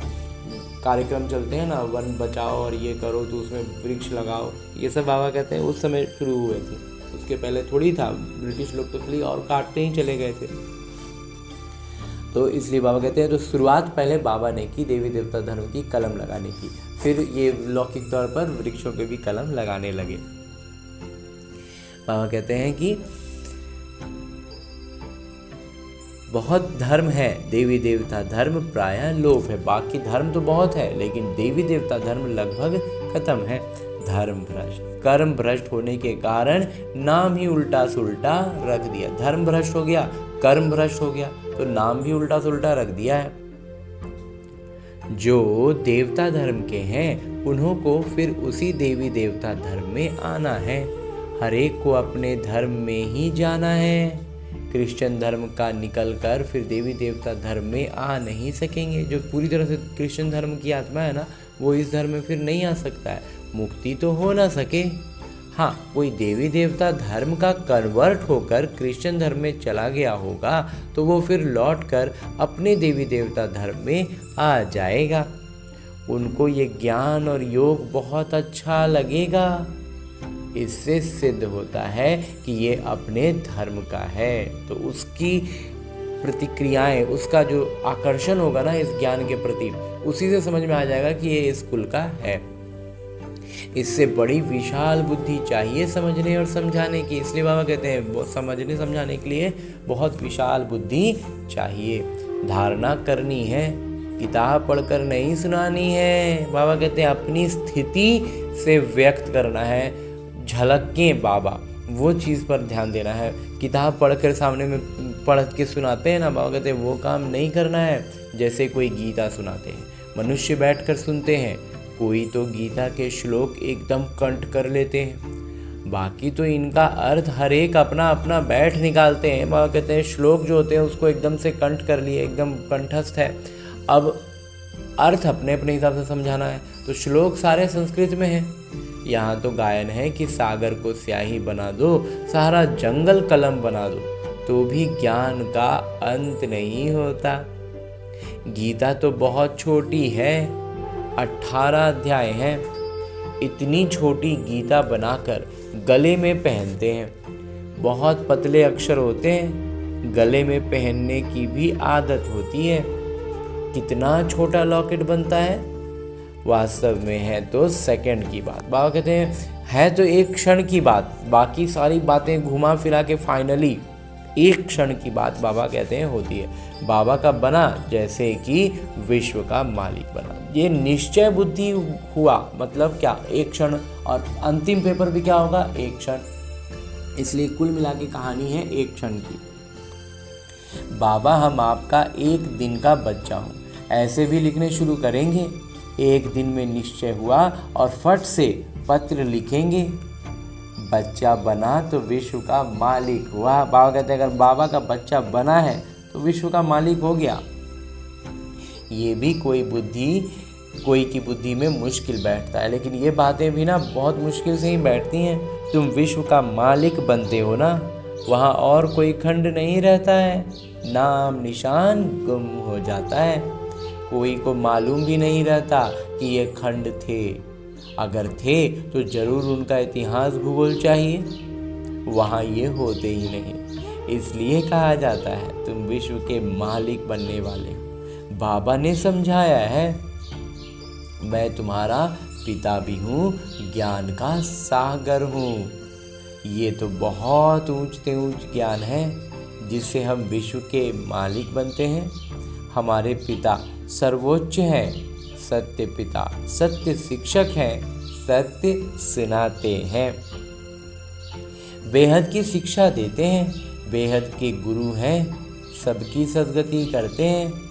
कार्यक्रम चलते हैं ना, वन बचाओ और ये करो तो उसमें वृक्ष लगाओ, ये सब बाबा कहते हैं उस समय शुरू हुए थे। उसके पहले थोड़ी था, ब्रिटिश लोग तो खाली और काटते ही चले गए थे। तो इसलिए बाबा कहते हैं तो शुरुआत पहले बाबा ने की देवी देवता धर्म की कलम लगाने की, फिर ये लौकिक तौर पर वृक्षों पे भी कलम लगाने लगे। बाबा कहते हैं कि बहुत धर्म है, देवी देवता धर्म प्रायः लोप है। बाकी धर्म तो बहुत है, लेकिन देवी देवता धर्म लगभग खत्म है। धर्म भ्रष्ट, कर्म भ्रष्ट होने के कारण नाम ही उल्टा सुल्टा रख दिया। धर्म भ्रष्ट हो गया, कर्म भ्रष्ट हो गया, तो नाम भी उल्टा सुल्टा रख दिया है। जो देवता धर्म के हैं उन्हों को फिर उसी देवी देवता धर्म में आना है। हर एक को अपने धर्म में ही जाना है। क्रिश्चियन धर्म का निकलकर फिर देवी देवता धर्म में आ नहीं सकेंगे। जो पूरी तरह से क्रिश्चियन धर्म की आत्मा है ना, वो इस धर्म में फिर नहीं आ सकता है। मुक्ति तो हो ना सके, हाँ कोई देवी देवता धर्म का कन्वर्ट होकर क्रिश्चियन धर्म में चला गया होगा तो वो फिर लौटकर अपने देवी देवता धर्म में आ जाएगा। उनको ये ज्ञान और योग बहुत अच्छा लगेगा। इससे सिद्ध होता है कि ये अपने धर्म का है, तो उसकी प्रतिक्रियाएं, उसका जो आकर्षण होगा ना इस ज्ञान के प्रति, उसी से समझ में आ जाएगा कि ये इस कुल का है। इससे बड़ी विशाल बुद्धि चाहिए समझने और समझाने की। इसलिए बाबा कहते हैं वो समझने समझाने के लिए बहुत विशाल बुद्धि चाहिए। धारणा करनी है, किताब पढ़कर नहीं सुनानी है। बाबा कहते हैं अपनी स्थिति से व्यक्त करना है। झलकें बाबा, वो चीज़ पर ध्यान देना है। किताब पढ़कर सामने में पढ़ के सुनाते हैं ना, बाबा कहते हैं वो काम नहीं करना है। जैसे कोई गीता सुनाते हैं, मनुष्य बैठकर सुनते हैं, कोई तो गीता के श्लोक एकदम कंठ कर लेते हैं, बाकी तो इनका अर्थ हर एक अपना अपना बैठ निकालते हैं। बाबा कहते हैं श्लोक जो होते हैं उसको एकदम से कंठ कर लिए, एकदम कंठस्थ है, अब अर्थ अपने अपने हिसाब से समझाना है। तो श्लोक सारे संस्कृत में हैं। यहाँ तो गायन है कि सागर को स्याही बना दो, सारा जंगल कलम बना दो, तो भी ज्ञान का अंत नहीं होता। गीता तो बहुत छोटी है, 18 अध्याय हैं। इतनी छोटी गीता बनाकर गले में पहनते हैं। बहुत पतले अक्षर होते हैं, गले में पहनने की भी आदत होती है। कितना छोटा लॉकेट बनता है, वास्तव में है तो सेकंड की बात। बाबा कहते हैं है तो एक क्षण की बात, बाकी सारी बातें घुमा फिरा के फाइनली एक क्षण की बात बाबा कहते हैं होती है। बाबा का बना जैसे कि विश्व का मालिक बना, ये निश्चय बुद्धि हुआ, मतलब क्या, एक क्षण। और अंतिम पेपर भी क्या होगा, एक क्षण। इसलिए कुल मिला के कहानी है एक क्षण की। बाबा हम आपका एक दिन का बच्चा हूँ, ऐसे भी लिखने शुरू करेंगे। एक दिन में निश्चय हुआ और फट से पत्र लिखेंगे। बच्चा बना तो विश्व का मालिक हुआ। बाबा कहते हैं अगर बाबा का बच्चा बना है तो विश्व का मालिक हो गया। ये भी कोई की बुद्धि में मुश्किल बैठता है, लेकिन ये बातें भी ना बहुत मुश्किल से ही बैठती हैं। तुम विश्व का मालिक बनते हो ना, वहाँ और कोई खंड नहीं रहता है, नाम निशान गुम हो जाता है। कोई को मालूम भी नहीं रहता कि ये खंड थे, अगर थे तो जरूर उनका इतिहास भूगोल चाहिए, वहाँ ये होते ही नहीं। इसलिए कहा जाता है तुम विश्व के मालिक बनने वाले हो। बाबा ने समझाया है मैं तुम्हारा पिता भी हूँ, ज्ञान का सागर हूँ। ये तो बहुत ऊंचते ऊंच ज्ञान है जिससे हम विश्व के मालिक बनते हैं। हमारे पिता सर्वोच्च हैं, सत्य पिता, सत्य शिक्षक हैं, सत्य सुनाते हैं, बेहद की शिक्षा देते हैं, बेहद के गुरु हैं, सबकी सद्गति करते हैं।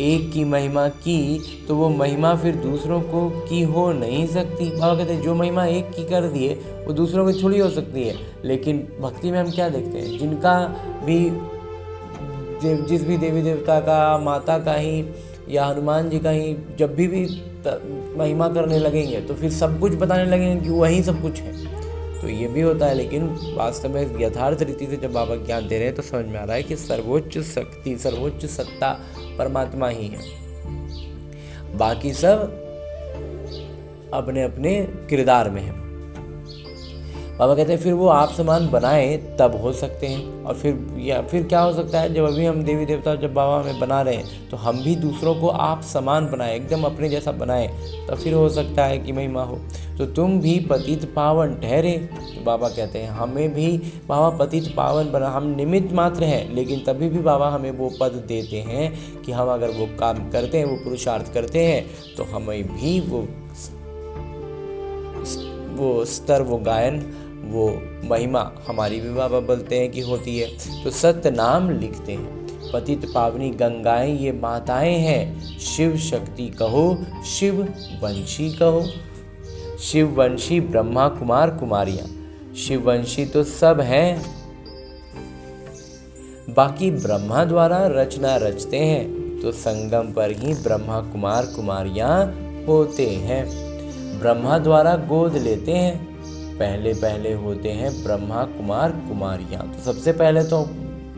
एक की महिमा की तो वो महिमा फिर दूसरों को की हो नहीं सकती। बाबा कहते हैं जो महिमा एक की कर दिए वो दूसरों की थोड़ी हो सकती है। लेकिन भक्ति में हम क्या देखते हैं, जिनका भी जिस भी देवी देवता का, माता का ही या हनुमान जी का ही जब भी महिमा करने लगेंगे तो फिर सब कुछ बताने लगेंगे कि वही सब कुछ है। तो ये भी होता है, लेकिन वास्तव में यथार्थ रीति से जब बाबा ज्ञान दे रहे हैं तो समझ में आ रहा है कि सर्वोच्च शक्ति, सर्वोच्च सत्ता परमात्मा ही है, बाकी सब अपने अपने किरदार में है। बाबा कहते हैं फिर वो आप समान बनाए तब हो सकते हैं। और फिर क्या हो सकता है, जब अभी हम देवी देवता जब बाबा हमें बना रहे हैं तो हम भी दूसरों को आप समान बनाए, एकदम अपने जैसा बनाए, तब फिर हो सकता है कि महिमा हो। तो तुम भी पतित पावन ठहरे। तो बाबा कहते हैं हमें भी बाबा पतित पावन बना, हम निमित्त मात्र हैं, लेकिन तभी भी बाबा हमें वो पद देते हैं कि हम अगर वो काम करते हैं, वो पुरुषार्थ करते हैं, तो हमें भी वो स्तर, वो गायन, वो महिमा हमारी भी बाबा बोलते हैं कि होती है। तो सत्य नाम लिखते हैं। पतित पावनी गंगाएं ये माताएं हैं, शिव शक्ति कहो, शिव वंशी कहो। शिव वंशी ब्रह्मा कुमार कुमारियां, शिव वंशी तो सब हैं, बाकी ब्रह्मा द्वारा रचना रचते हैं, तो संगम पर ही ब्रह्मा कुमार कुमारियां होते हैं। ब्रह्मा द्वारा गोद लेते हैं, पहले पहले होते हैं ब्रह्मा कुमार कुमारियाँ। तो सबसे पहले तो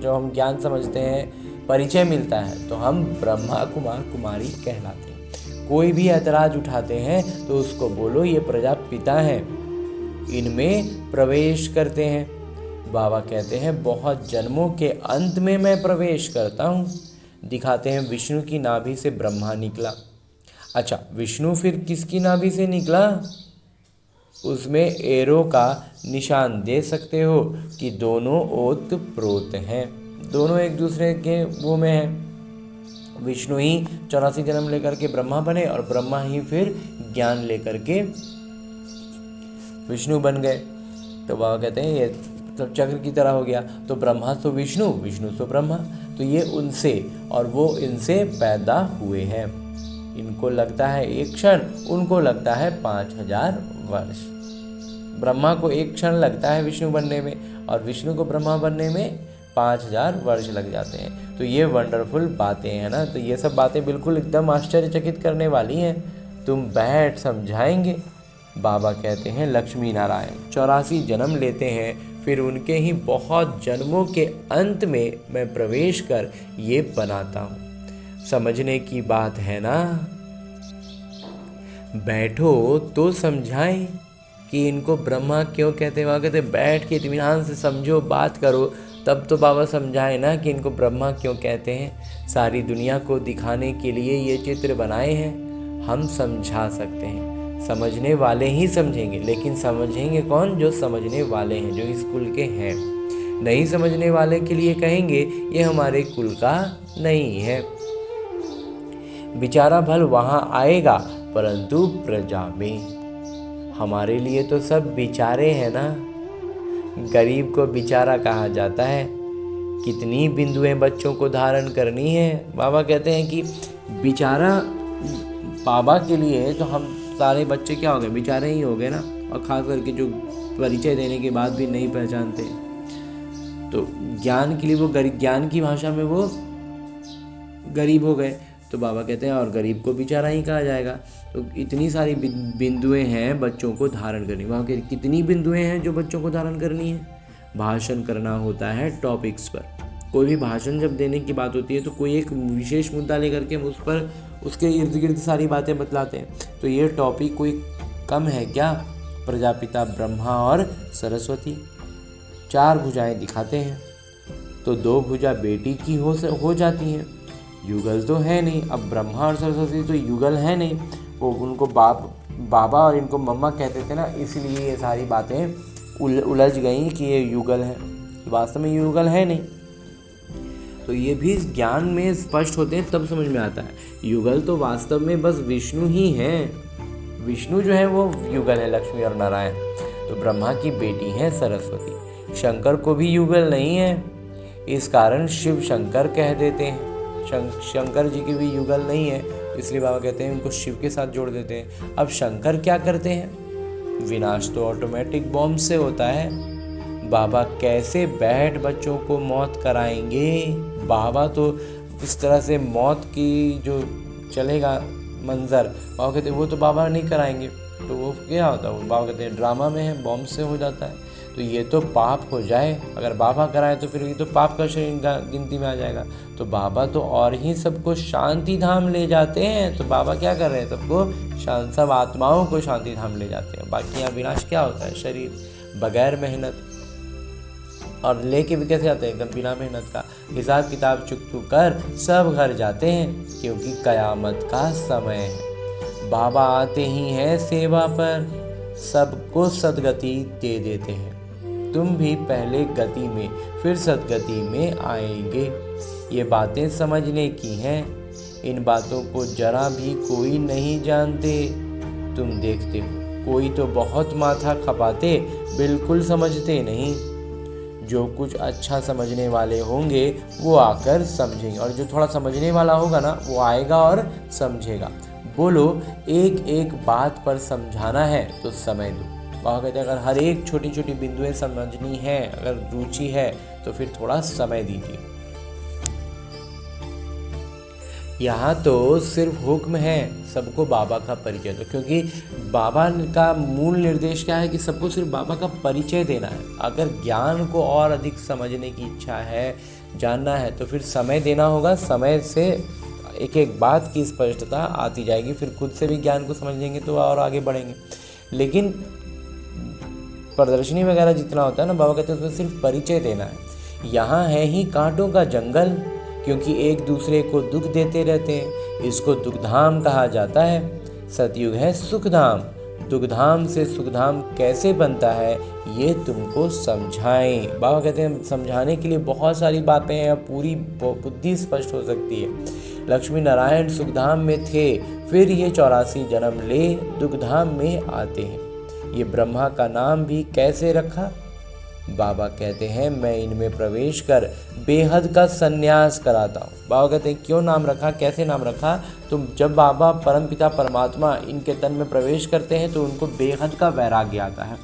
जो हम ज्ञान समझते हैं, परिचय मिलता है, तो हम ब्रह्मा कुमार कुमारी कहलाते हैं। कोई भी ऐतराज उठाते हैं तो उसको बोलो ये प्रजापिता हैं, इनमें प्रवेश करते हैं। बाबा कहते हैं बहुत जन्मों के अंत में मैं प्रवेश करता हूँ। दिखाते हैं विष्णु की नाभि से ब्रह्मा निकला। अच्छा, विष्णु फिर किसकी नाभि से निकला, उसमें एरो का निशान दे सकते हो कि दोनों ओत प्रोत हैं, दोनों एक दूसरे के वो में हैं। विष्णु ही 84 जन्म लेकर के ब्रह्मा बने और ब्रह्मा ही फिर ज्ञान लेकर के विष्णु बन गए। तो बाबा कहते हैं ये सब चक्र की तरह हो गया। तो ब्रह्मा तो विष्णु, विष्णु तो ब्रह्मा, तो ये उनसे और वो इनसे पैदा हुए हैं। इनको लगता है एक क्षण, उनको लगता है 5000 वर्ष। ब्रह्मा को एक क्षण लगता है विष्णु बनने में और विष्णु को ब्रह्मा बनने में 5000 वर्ष लग जाते हैं। तो ये वंडरफुल बातें हैं ना, तो ये सब बातें बिल्कुल एकदम आश्चर्यचकित करने वाली हैं। तुम बैठ समझाएंगे। बाबा कहते हैं लक्ष्मी नारायण 84 जन्म लेते हैं, फिर उनके ही बहुत जन्मों के अंत में मैं प्रवेश कर ये बनाता हूँ। समझने की बात है ना। बैठो तो समझाएं कि इनको ब्रह्मा क्यों कहते हैं। वहाँ कहते बैठ के इत्मीनान से समझो, बात करो, तब तो बाबा समझाए ना कि इनको ब्रह्मा क्यों कहते हैं। सारी दुनिया को दिखाने के लिए ये चित्र बनाए हैं। हम समझा सकते हैं, समझने वाले ही समझेंगे, लेकिन समझेंगे कौन? जो समझने वाले हैं, जो इस कुल के हैं। नहीं समझने वाले के लिए कहेंगे ये हमारे कुल का नहीं है। बेचारा भल वहाँ आएगा, परंतु प्रजा में। हमारे लिए तो सब बेचारे हैं ना। गरीब को बेचारा कहा जाता है। कितनी बिंदुएं बच्चों को धारण करनी है। बाबा कहते हैं कि बेचारा बाबा के लिए तो हम सारे बच्चे क्या हो गए? बेचारे ही हो गए ना। और ख़ास करके जो परिचय देने के बाद भी नहीं पहचानते, तो ज्ञान के लिए वो ज्ञान की भाषा में वो गरीब हो गए। तो बाबा कहते हैं और गरीब को बेचारा ही कहा जाएगा। तो इतनी सारी बिंदुएं हैं बच्चों को धारण करनी। वहाँ के कितनी बिंदुएं हैं जो बच्चों को धारण करनी है? भाषण करना होता है टॉपिक्स पर। कोई भी भाषण जब देने की बात होती है तो कोई एक विशेष मुद्दा लेकर के हम उस पर उसके इर्द गिर्द सारी बातें बतलाते हैं। तो ये टॉपिक कोई कम है क्या? प्रजापिता ब्रह्मा और सरस्वती 4 भुजाएं दिखाते हैं, तो 2 भुजा बेटी की हो जाती हैं। युगल तो है नहीं। अब ब्रह्मा और सरस्वती तो युगल है नहीं, वो उनको बाबा और इनको मम्मा कहते थे ना, इसलिए ये सारी बातें उलझ गई कि ये युगल है। वास्तव में युगल है नहीं। तो ये भी ज्ञान में स्पष्ट होते हैं, तब समझ में आता है। युगल तो वास्तव में बस विष्णु ही हैं। विष्णु जो है वो युगल है, लक्ष्मी और नारायण। तो ब्रह्मा की बेटी है सरस्वती। शंकर को भी युगल नहीं है, इस कारण शिव शंकर कह देते हैं। शंकर जी की भी युगल नहीं है, इसलिए बाबा कहते हैं उनको शिव के साथ जोड़ देते हैं। अब शंकर क्या करते हैं? विनाश तो ऑटोमेटिक बॉम्ब से होता है। बाबा कैसे बैठ बच्चों को मौत कराएंगे? बाबा तो इस तरह से मौत की जो चलेगा मंजर, बाबा कहते हैं वो तो बाबा नहीं कराएंगे। तो वो क्या होता है? वो बाबा कहते हैं ड्रामा में है, बॉम्ब से हो जाता है। तो ये तो पाप हो जाए। अगर बाबा कराए तो फिर ये तो पाप का गिनती में आ जाएगा। तो बाबा तो और ही सबको शांति धाम ले जाते हैं। तो बाबा क्या कर रहे हैं? सबको सब आत्माओं को शांति धाम ले जाते हैं। बाकी यहाँ विनाश क्या होता है? शरीर बगैर मेहनत, और लेके भी कैसे जाते हैं? एकदम बिना मेहनत का। हिसाब किताब चुक कर सब घर जाते हैं, क्योंकि कयामत का समय है। बाबा आते ही हैं सेवा पर, सबको सदगति दे देते हैं। तुम भी पहले गति में फिर सदगति में आएंगे। ये बातें समझने की हैं। इन बातों को जरा भी कोई नहीं जानते। तुम देखते हो कोई तो बहुत माथा खपाते, बिल्कुल समझते नहीं। जो कुछ अच्छा समझने वाले होंगे वो आकर समझेंगे, और जो थोड़ा समझने वाला होगा ना वो आएगा और समझेगा। बोलो एक एक बात पर समझाना है तो समय दो। बाबा कहते हैं अगर हर एक छोटी छोटी बिंदुएं समझनी है, अगर रुचि है, तो फिर थोड़ा समय दीजिए। यहाँ तो सिर्फ हुक्म है सबको बाबा का परिचय दो, क्योंकि बाबा का मूल निर्देश क्या है कि सबको सिर्फ बाबा का परिचय देना है। अगर ज्ञान को और अधिक समझने की इच्छा है, जानना है, तो फिर समय देना होगा। समय से एक एक बात की स्पष्टता आती जाएगी, फिर खुद से भी ज्ञान को समझेंगे तो और आगे बढ़ेंगे। लेकिन प्रदर्शनी वगैरह जितना होता है ना, बाबा कहते हैं उसमें सिर्फ परिचय देना है। यहाँ है ही कांटों का जंगल, क्योंकि एक दूसरे को दुख देते रहते हैं। इसको दुखधाम कहा जाता है। सतयुग है सुखधाम। दुखधाम से सुखधाम कैसे बनता है ये तुमको समझाएं। बाबा कहते हैं समझाने के लिए बहुत सारी बातें हैं, पूरी बुद्धि स्पष्ट हो सकती है। लक्ष्मी नारायण सुखधाम में थे, फिर ये 84 जन्म ले दुखधाम में आते हैं। ये ब्रह्मा का नाम भी कैसे रखा? बाबा कहते हैं मैं इनमें प्रवेश कर बेहद का संन्यास कराता हूँ। बाबा कहते हैं क्यों नाम रखा, कैसे नाम रखा? तो जब बाबा परमपिता परमात्मा इनके तन में प्रवेश करते हैं तो उनको बेहद का वैराग्य आता है,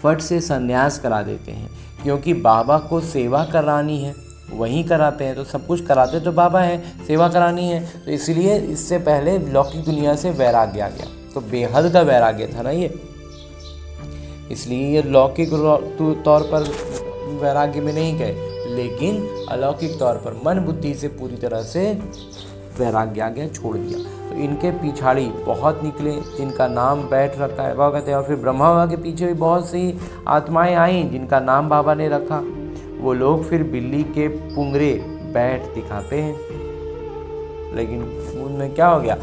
फट से संन्यास करा देते हैं। क्योंकि बाबा को सेवा करानी है, वहीं कराते हैं, तो सब कुछ कराते तो बाबा हैं, सेवा करानी है, तो इसलिए इससे पहले लौकिक दुनिया से वैराग्य आ गया। तो बेहद का वैराग्य था ना ये, इसलिए ये लौकिक तौर पर वैराग्य में नहीं गए, लेकिन अलौकिक तौर पर मन बुद्धि से पूरी तरह से वैराग्य आ गया, छोड़ दिया। तो इनके पिछाड़ी बहुत निकले जिनका नाम बैठ रखा है, बाबा कहते हैं। और फिर ब्रह्मा बाबा के पीछे भी बहुत सी आत्माएं आई जिनका नाम बाबा ने रखा। वो लोग फिर बिल्ली के पुंगरे बैठ दिखाते हैं, लेकिन उनमें क्या हो गया,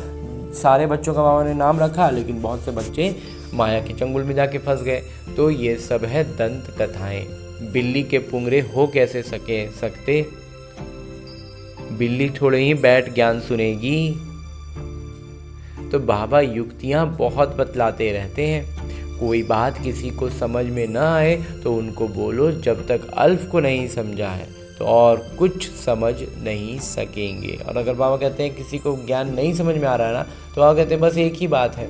सारे बच्चों का बाबा ने नाम रखा, लेकिन बहुत से बच्चे माया के चंगुल में जाके फंस गए। तो ये सब है दंत कथाएं। बिल्ली के पुंगरे हो कैसे सकते, बिल्ली थोड़े ही बैठ ज्ञान सुनेगी। तो बाबा युक्तियां बहुत बतलाते रहते हैं। कोई बात किसी को समझ में ना आए तो उनको बोलो जब तक अल्फ को नहीं समझा है तो और कुछ समझ नहीं सकेंगे। और अगर बाबा कहते हैं किसी को ज्ञान नहीं समझ में आ रहा है ना, तो बाबा कहते हैं बस एक ही बात है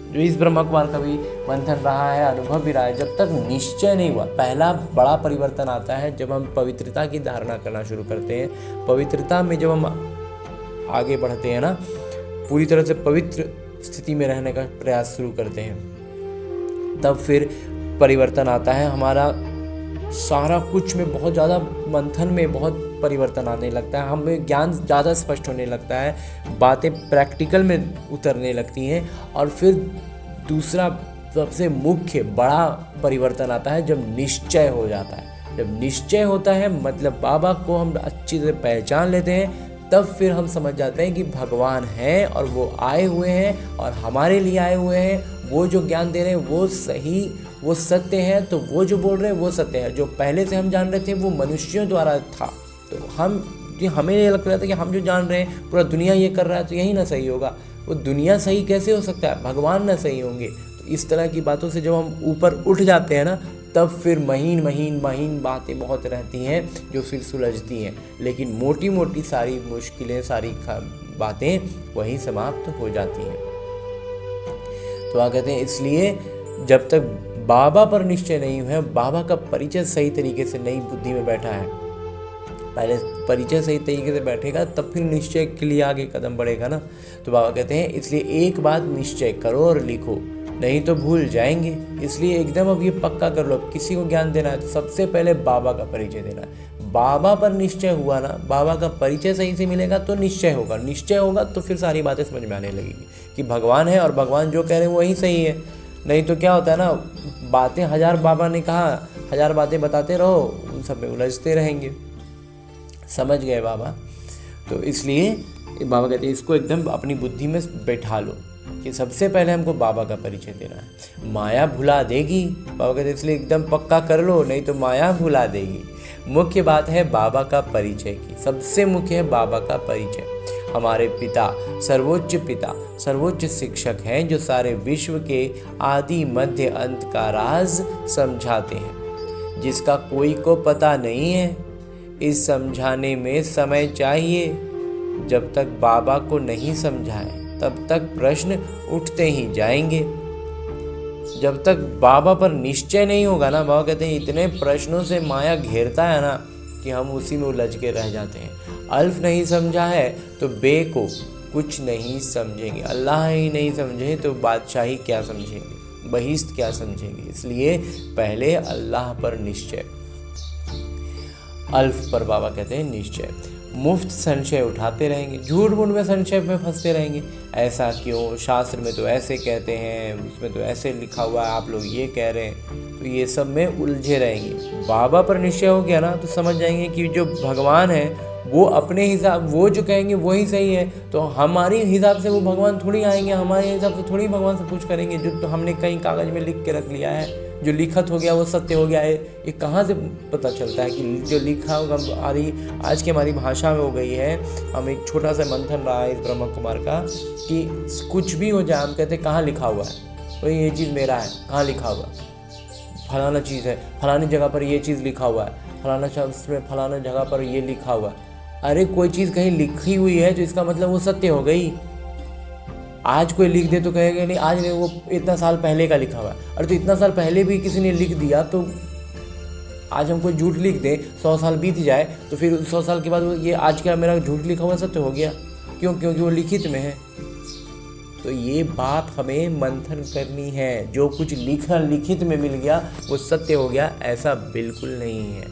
जो इस ब्रह्मा कुमार का भी मंथन रहा है, अनुभव भी रहा है, जब तक निश्चय नहीं हुआ। पहला बड़ा परिवर्तन आता है जब हम पवित्रता की धारणा करना शुरू करते हैं। पवित्रता में जब हम आगे बढ़ते हैं ना, पूरी तरह से पवित्र स्थिति में रहने का प्रयास शुरू करते हैं, तब फिर परिवर्तन आता है। हमारा सारा कुछ में बहुत ज़्यादा मंथन में बहुत परिवर्तन आने लगता है, हमें ज्ञान ज़्यादा स्पष्ट होने लगता है, बातें प्रैक्टिकल में उतरने लगती हैं। और फिर दूसरा सबसे मुख्य बड़ा परिवर्तन आता है जब निश्चय हो जाता है। जब निश्चय होता है मतलब बाबा को हम अच्छी से पहचान लेते हैं, तब फिर हम समझ जाते हैं कि भगवान हैं और वो आए हुए हैं और हमारे लिए आए हुए हैं। वो जो ज्ञान दे रहे हैं वो सही, वो सत्य है, तो वो जो बोल रहे हैं वो सत्य है। जो पहले से हम जान रहे थे वो मनुष्यों द्वारा था, तो हमें ये लग रहा था कि हम जो जान रहे हैं पूरा दुनिया ये कर रहा है तो यही ना सही होगा। वो दुनिया सही कैसे हो सकता है, भगवान ना सही होंगे। तो इस तरह की बातों से जब हम ऊपर उठ जाते हैं ना, तब फिर महीन बातें बहुत रहती हैं जो फिर सुलझती हैं, लेकिन मोटी मोटी सारी मुश्किलें, सारी बातें वहीं समाप्त हो जाती हैं। तो आ कहते हैं इसलिए जब तक बाबा पर निश्चय नहीं हुआ है, बाबा का परिचय सही तरीके से नई बुद्धि में बैठा है, पहले परिचय सही तरीके से बैठेगा तब फिर निश्चय के लिए आगे कदम बढ़ेगा ना। तो बाबा कहते हैं इसलिए एक बात निश्चय करो और लिखो, नहीं तो भूल जाएंगे। इसलिए एकदम अब ये पक्का कर लो, किसी को ज्ञान देना है तो सबसे पहले बाबा का परिचय देना है। बाबा पर निश्चय हुआ ना, बाबा का परिचय सही से मिलेगा तो निश्चय होगा, निश्चय होगा तो फिर सारी बातें समझ में आने लगेगी कि भगवान है और भगवान जो कह रहे हैं वही सही है। नहीं तो क्या होता है ना, बातें हजार बाबा ने कहा, हजार बातें बताते रहो, उन सब में उलझते रहेंगे। समझ गए बाबा? तो इसलिए बाबा कहते हैं इसको एकदम अपनी बुद्धि में बैठा लो कि सबसे पहले हमको बाबा का परिचय देना है। माया भुला देगी, बाबा कहते हैं इसलिए एकदम पक्का कर लो, नहीं तो माया भुला देगी। मुख्य बात है बाबा का परिचय की, सबसे मुख्य है बाबा का परिचय। हमारे पिता, सर्वोच्च शिक्षक हैं जो सारे विश्व के आदि मध्य अंत का राज समझाते हैं, जिसका कोई को पता नहीं है। इस समझाने में समय चाहिए। जब तक बाबा को नहीं समझाए तब तक प्रश्न उठते ही जाएंगे। जब तक बाबा पर निश्चय नहीं होगा ना, बाबा कहते हैं इतने प्रश्नों से माया घेरता है ना कि हम उसी में उलझ के रह जाते हैं। अल्फ नहीं समझा है तो बे को कुछ नहीं समझेंगे, अल्लाह ही नहीं समझे तो बादशाही क्या समझेंगे, बहिश्त क्या समझेंगे। इसलिए पहले अल्लाह पर निश्चय, अल्फ पर बाबा कहते हैं निश्चय। मुफ्त संशय उठाते रहेंगे, झूठ मूठ में संशय में फंसते रहेंगे, ऐसा क्यों, शास्त्र में तो ऐसे कहते हैं, उसमें तो ऐसे लिखा हुआ है, आप लोग ये कह रहे हैं, तो ये सब में उलझे रहेंगे। बाबा पर निश्चय हो गया ना तो समझ जाएंगे कि जो भगवान है वो अपने हिसाब, वो जो कहेंगे वही सही है। तो हमारी हिसाब से वो भगवान थोड़ी आएंगे, हमारे हिसाब से थोड़ी भगवान से पूछ करेंगे। जो तो हमने कहीं कागज़ में लिख के रख लिया है, जो लिखत हो गया वो सत्य हो गया है, ये कहाँ से पता चलता है कि जो लिखा होगा आज की हमारी भाषा में हो गई है। हम एक छोटा सा मंथन रहा है इस ब्रह्मा कुमार का कि कुछ भी हो जाए हम कहते कहाँ लिखा हुआ है, तो ये चीज़ मेरा है, कहाँ लिखा हुआ। फलाना चीज़ है, फलानी जगह पर ये चीज़ लिखा हुआ है, फलाना शास्त्र में फलाना जगह पर ये लिखा हुआ है। अरे कोई चीज़ कहीं लिखी हुई है तो इसका मतलब वो सत्य हो गई। आज कोई लिख दे तो कहेगा नहीं, आज नहीं, वो इतना साल पहले का लिखा हुआ है। अरे तो इतना साल पहले भी किसी ने लिख दिया तो आज हम कोई झूठ लिख दें, 100 साल बीत जाए तो फिर 100 साल के बाद वो ये आज का मेरा झूठ लिखा हुआ सत्य हो गया। क्यों? क्योंकि वो लिखित में है। तो ये बात हमें मंथन करनी है। जो कुछ लिखित में मिल गया वो सत्य हो गया, ऐसा बिल्कुल नहीं है।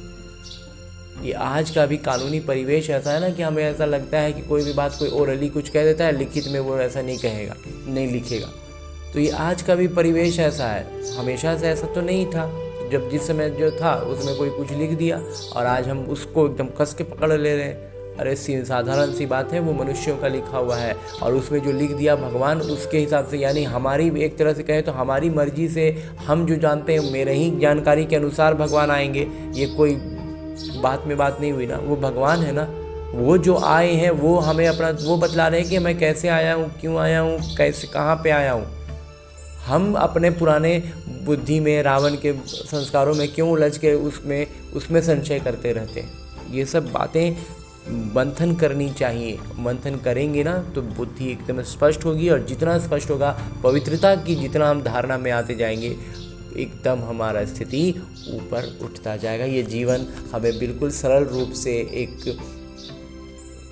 ये आज का भी कानूनी परिवेश ऐसा है ना कि हमें ऐसा लगता है कि कोई भी बात कोई ओरली कुछ कह देता है, लिखित में वो ऐसा नहीं कहेगा, नहीं लिखेगा। तो ये आज का भी परिवेश ऐसा है, हमेशा से ऐसा तो नहीं था। जब जिस समय जो था उसमें कोई कुछ लिख दिया और आज हम उसको एकदम कस के पकड़ ले रहे हैं। अरे साधारण सी बात है, वो मनुष्यों का लिखा हुआ है और उसमें जो लिख दिया भगवान उसके हिसाब से, यानी हमारी एक तरह से कहे तो हमारी मर्जी से हम जो जानते हैं मेरे ही जानकारी के अनुसार भगवान आएंगे। ये कोई बात में बात नहीं हुई ना, वो भगवान है ना, वो जो आए हैं वो हमें अपना वो बतला रहे हैं कि मैं कैसे आया हूँ, क्यों आया हूँ, कैसे कहाँ पे आया हूँ। हम अपने पुराने बुद्धि में रावण के संस्कारों में क्यों उलझ के उसमें संशय करते रहते हैं। ये सब बातें मंथन करनी चाहिए। मंथन करेंगे ना तो बुद्धि एकदम स्पष्ट होगी और जितना स्पष्ट होगा पवित्रता की जितना हम धारणा में आते जाएंगे एकदम हमारा स्थिति ऊपर उठता जाएगा। ये जीवन हमें बिल्कुल सरल रूप से एक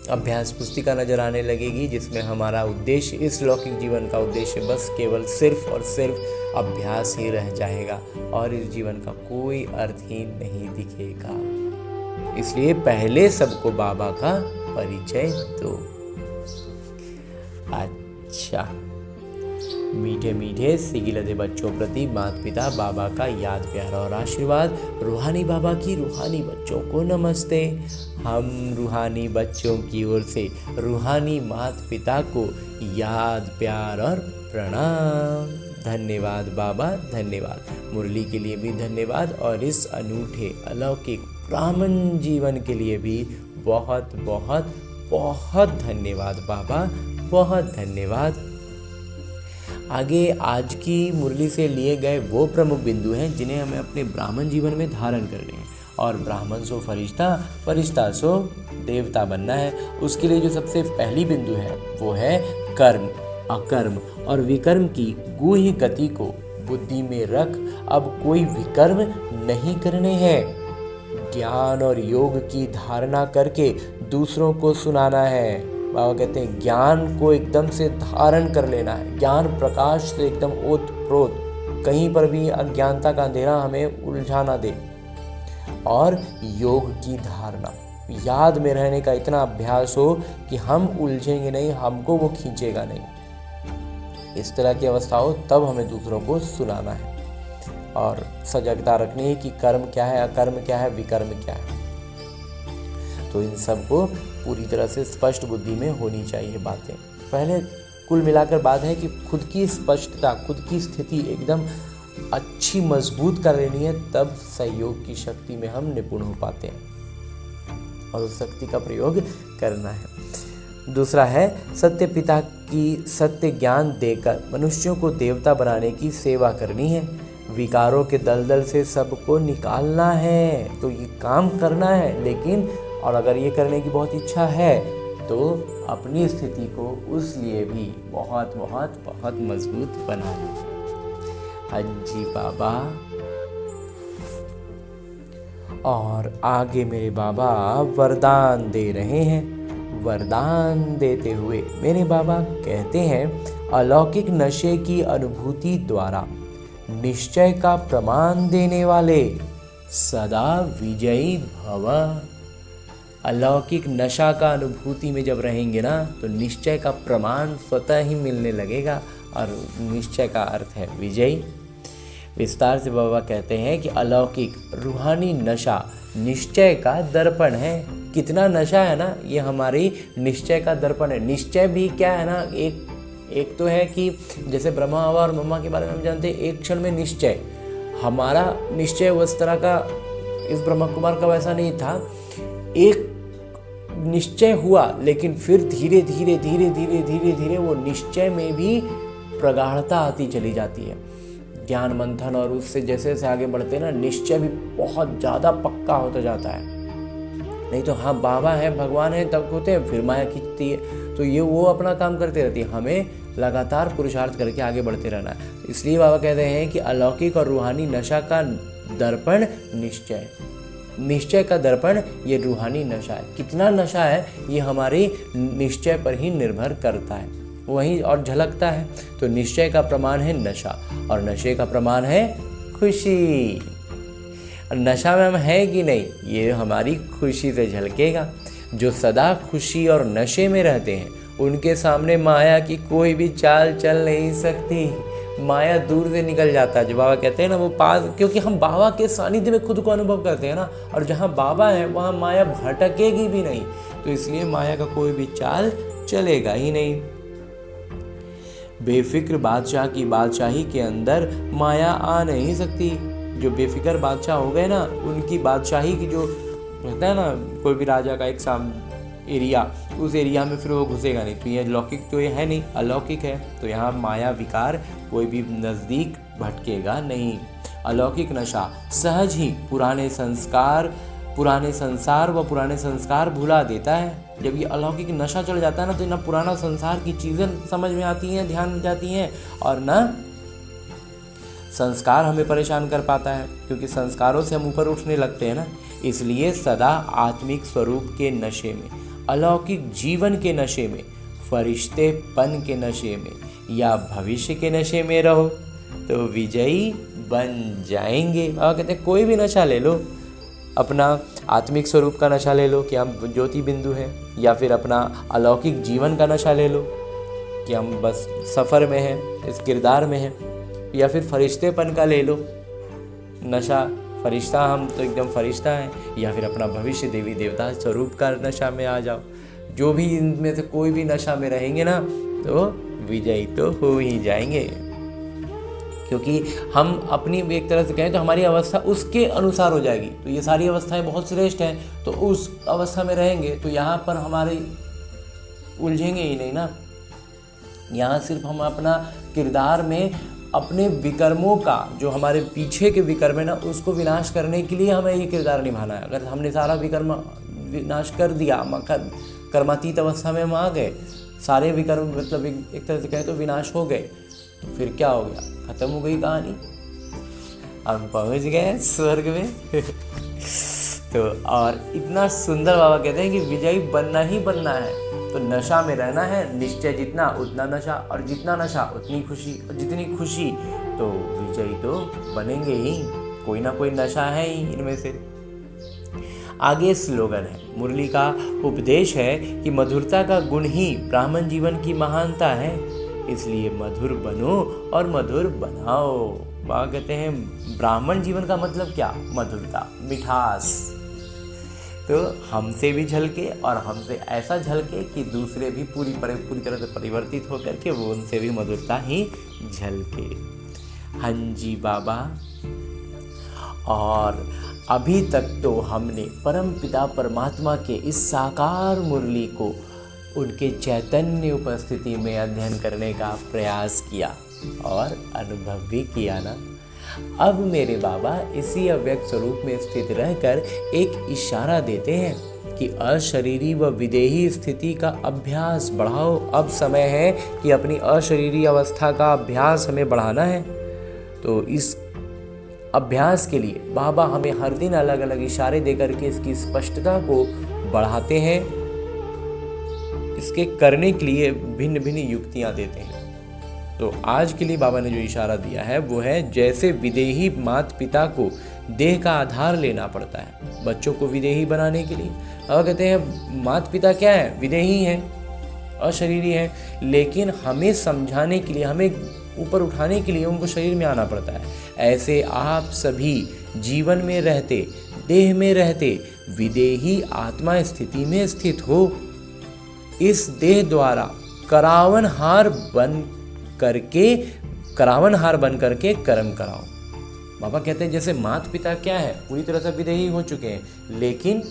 अभ्यास पुस्तिका नजर आने लगेगी जिसमें हमारा उद्देश्य, इस लौकिक जीवन का उद्देश्य बस केवल सिर्फ और सिर्फ अभ्यास ही रह जाएगा और इस जीवन का कोई अर्थ ही नहीं दिखेगा। इसलिए पहले सबको बाबा का परिचय दो। अच्छा, मीठे मीठे सिगिलधे बच्चों प्रति माता पिता बाबा का याद प्यार और आशीर्वाद। रूहानी बाबा की रूहानी बच्चों को नमस्ते। हम रूहानी बच्चों की ओर से रूहानी माता पिता को याद प्यार और प्रणाम। धन्यवाद बाबा, धन्यवाद। मुरली के लिए भी धन्यवाद और इस अनूठे अलौकिक ब्राह्मण जीवन के लिए भी बहुत बहुत बहुत धन्यवाद बाबा, बहुत धन्यवाद। आगे आज की मुरली से लिए गए वो प्रमुख बिंदु हैं जिन्हें हमें अपने ब्राह्मण जीवन में धारण करने हैं। और ब्राह्मण सो फरिश्ता, फरिश्ता सो देवता बनना है। उसके लिए जो सबसे पहली बिंदु है वो है कर्म, अकर्म और विकर्म की गूढ़ गति को बुद्धि में रख अब कोई विकर्म नहीं करने हैं। ज्ञान और योग की धारणा करके दूसरों को सुनाना है। बाबा कहते हैं ज्ञान को एकदम से धारण कर लेना है। ज्ञान प्रकाश से एकदम ओतप्रोत, कहीं पर भी अज्ञानता का अंधेरा हमें उलझा ना दे। और योग की धारणा, याद में रहने का इतना अभ्यास हो कि हम उलझेंगे नहीं, हमको वो खींचेगा नहीं। इस तरह की अवस्था हो तब हमें दूसरों को सुनाना है। और सजगता रखनी है कि कर्म क्या है, अकर्म क्या है, विकर्म क्या है। तो इन सब को पूरी तरह से स्पष्ट बुद्धि में होनी चाहिए बातें। पहले कुल मिलाकर बात है कि खुद की स्पष्टता, खुद की स्थिति एकदम अच्छी मजबूत कर लेनी है, तब सहयोग की शक्ति में हम निपुण हो पाते हैं और उस शक्ति का प्रयोग करना है। दूसरा है सत्य पिता की सत्य ज्ञान देकर मनुष्यों को देवता बनाने की सेवा करनी है। विकारों के दलदल से सबको निकालना है, तो ये काम करना है। लेकिन और अगर ये करने की बहुत इच्छा है तो अपनी स्थिति को उस लिए भी बहुत बहुत बहुत मजबूत बनाना है। हाँ जी बाबा। और आगे मेरे बाबा वरदान दे रहे हैं। वरदान देते हुए मेरे बाबा कहते हैं, अलौकिक नशे की अनुभूति द्वारा निश्चय का प्रमाण देने वाले सदा विजयी भव। अलौकिक नशा का अनुभूति में जब रहेंगे ना तो निश्चय का प्रमाण स्वतः ही मिलने लगेगा और निश्चय का अर्थ है विजयी। विस्तार से बाबा कहते हैं कि अलौकिक रूहानी नशा निश्चय का दर्पण है। कितना नशा है ना, ये हमारी निश्चय का दर्पण है। निश्चय भी क्या है ना, एक तो है कि जैसे ब्रह्मा और मम्मा के बारे में हम जानते हैं, एक क्षण में निश्चय। हमारा निश्चय उस तरह का इस ब्रह्मा कुमार का वैसा नहीं था। एक निश्चय हुआ लेकिन फिर धीरे धीरे धीरे धीरे धीरे धीरे वो निश्चय में भी प्रगाढ़ता आती चली जाती है। ज्ञान मंथन और उससे जैसे जैसे आगे बढ़ते हैं ना, निश्चय भी बहुत ज़्यादा पक्का होता जाता है। नहीं तो हाँ बाबा है, भगवान है, तब होते हैं, फिर माया खींचती है, तो ये वो अपना काम करते रहती है, हमें लगातार पुरुषार्थ करके आगे बढ़ते रहना है। तो इसलिए बाबा कहते हैं कि अलौकिक और रूहानी नशा का दर्पण निश्चय, निश्चय का दर्पण ये रूहानी नशा है। कितना नशा है ये हमारे निश्चय पर ही निर्भर करता है, वहीं और झलकता है। तो निश्चय का प्रमाण है नशा, और नशे का प्रमाण है खुशी। नशा में हम है कि नहीं, ये हमारी खुशी से झलकेगा। जो सदा खुशी और नशे में रहते हैं उनके सामने माया की कोई भी चाल चल नहीं सकती, माया दूर से निकल जाता है। जो बाबा कहते हैं ना वो पास, क्योंकि हम बाबा के सानिध्य में खुद को अनुभव करते हैं ना, और जहाँ बाबा है वहाँ माया भटकेगी भी नहीं, तो इसलिए माया का कोई भी चाल चलेगा ही नहीं। बेफिक्र बादशाह की बादशाही के अंदर माया आ नहीं सकती। जो बेफिक्र बादशाह हो गए ना, उनकी बादशाही की जो रहता है ना, कोई भी राजा का एक एरिया, उस एरिया में फिर वो घुसेगा नहीं। तो ये लौकिक तो ये है नहीं, अलौकिक है, तो यहाँ माया विकार कोई भी नज़दीक भटकेगा नहीं। अलौकिक नशा सहज ही पुराने संसार व पुराने संस्कार भुला देता है। जब ये अलौकिक नशा चढ़ जाता है ना, तो ना पुराना संसार की चीज़ें समझ में आती हैं, ध्यान में जाती हैं, और ना संस्कार हमें परेशान कर पाता है, क्योंकि संस्कारों से हम ऊपर उठने लगते हैं ना। इसलिए सदा आत्मिक स्वरूप के नशे में, अलौकिक जीवन के नशे में, फरिश्तेपन के नशे में या भविष्य के नशे में रहो तो विजयी बन जाएंगे। और कहते हैं कोई भी नशा ले लो, अपना आत्मिक स्वरूप का नशा ले लो कि हम ज्योति बिंदु हैं, या फिर अपना अलौकिक जीवन का नशा ले लो कि हम बस सफ़र में हैं, इस किरदार में हैं, या फिर फरिश्तेपन का ले लो नशा, फरिश्ता हम तो एकदम फरिश्ता हैं, या फिर अपना भविष्य देवी देवता स्वरूप का नशा में आ जाओ। जो भी इनमें से कोई भी नशा में रहेंगे ना, तो विजयी तो हो ही जाएंगे, क्योंकि हम अपनी एक तरह से कहें तो हमारी अवस्था उसके अनुसार हो जाएगी। तो ये सारी अवस्थाएं बहुत श्रेष्ठ हैं, तो उस अवस्था में रहेंगे तो यहाँ पर हमारे उलझेंगे ही नहीं ना। यहाँ सिर्फ हम अपना किरदार में अपने विकर्मों का, जो हमारे पीछे के विकर्म है ना, उसको विनाश करने के लिए हमें ये किरदार निभाना है। अगर हमने सारा विकर्म विनाश कर दिया, कर्मातीत अवस्था में हम आ गए, सारे विकर्म मतलब एक तरह से कहें तो विनाश हो गए, तो फिर क्या हो गया, खत्म हो गई कहानी, हम पहुंच गए स्वर्ग में। तो और इतना सुंदर बाबा कहते हैं कि विजयी बनना ही बनना है, तो नशा में रहना है। निश्चय जितना उतना नशा, और जितना नशा उतनी खुशी, और जितनी खुशी तो विजयी तो बनेंगे ही। कोई ना कोई नशा है ही इनमें से। आगे स्लोगन है, मुरली का उपदेश है कि मधुरता का गुण ही ब्राह्मण जीवन की महानता है, इसलिए मधुर बनो और मधुर बनाओ। वहाँ कहते हैं ब्राह्मण जीवन का मतलब क्या, मधुरता, मिठास। तो हमसे भी झलके, और हमसे ऐसा झलके कि दूसरे भी पूरी तरह से परिवर्तित होकर के वो उनसे भी मधुरता ही झलके। हाँ जी बाबा। और अभी तक तो हमने परम पिता परमात्मा के इस साकार मुरली को उनके चैतन्य उपस्थिति में अध्ययन करने का प्रयास किया और अनुभव भी किया ना। अब मेरे बाबा इसी अव्यक्त स्वरूप में स्थित रहकर एक इशारा देते हैं कि अशरीरी व विदेही स्थिति का अभ्यास बढ़ाओ। अब समय है कि अपनी अशरीरी अवस्था का अभ्यास हमें बढ़ाना है। तो इस अभ्यास के लिए बाबा हमें हर दिन अलग अलग इशारे देकर के इसकी स्पष्टता को बढ़ाते हैं। इसके करने के लिए भिन्न भिन्न युक्तियाँ देते हैं। तो आज के लिए बाबा ने जो इशारा दिया है वो है, जैसे विदेही माता पिता को देह का आधार लेना पड़ता है बच्चों को विदेही बनाने के लिए। अब कहते हैं माता पिता क्या है, विदेही हैं, अशरीरी हैं, लेकिन हमें समझाने के लिए, हमें ऊपर उठाने के लिए उनको शरीर में आना पड़ता है। ऐसे आप सभी जीवन में रहते, देह में रहते, विदेही आत्मा स्थिति में स्थित हो। इस देह द्वारा करावनहार बन करके कर्म कराओ। बाबा कहते हैं जैसे माता पिता क्या है, पूरी तरह से विदेही हो चुके हैं, लेकिन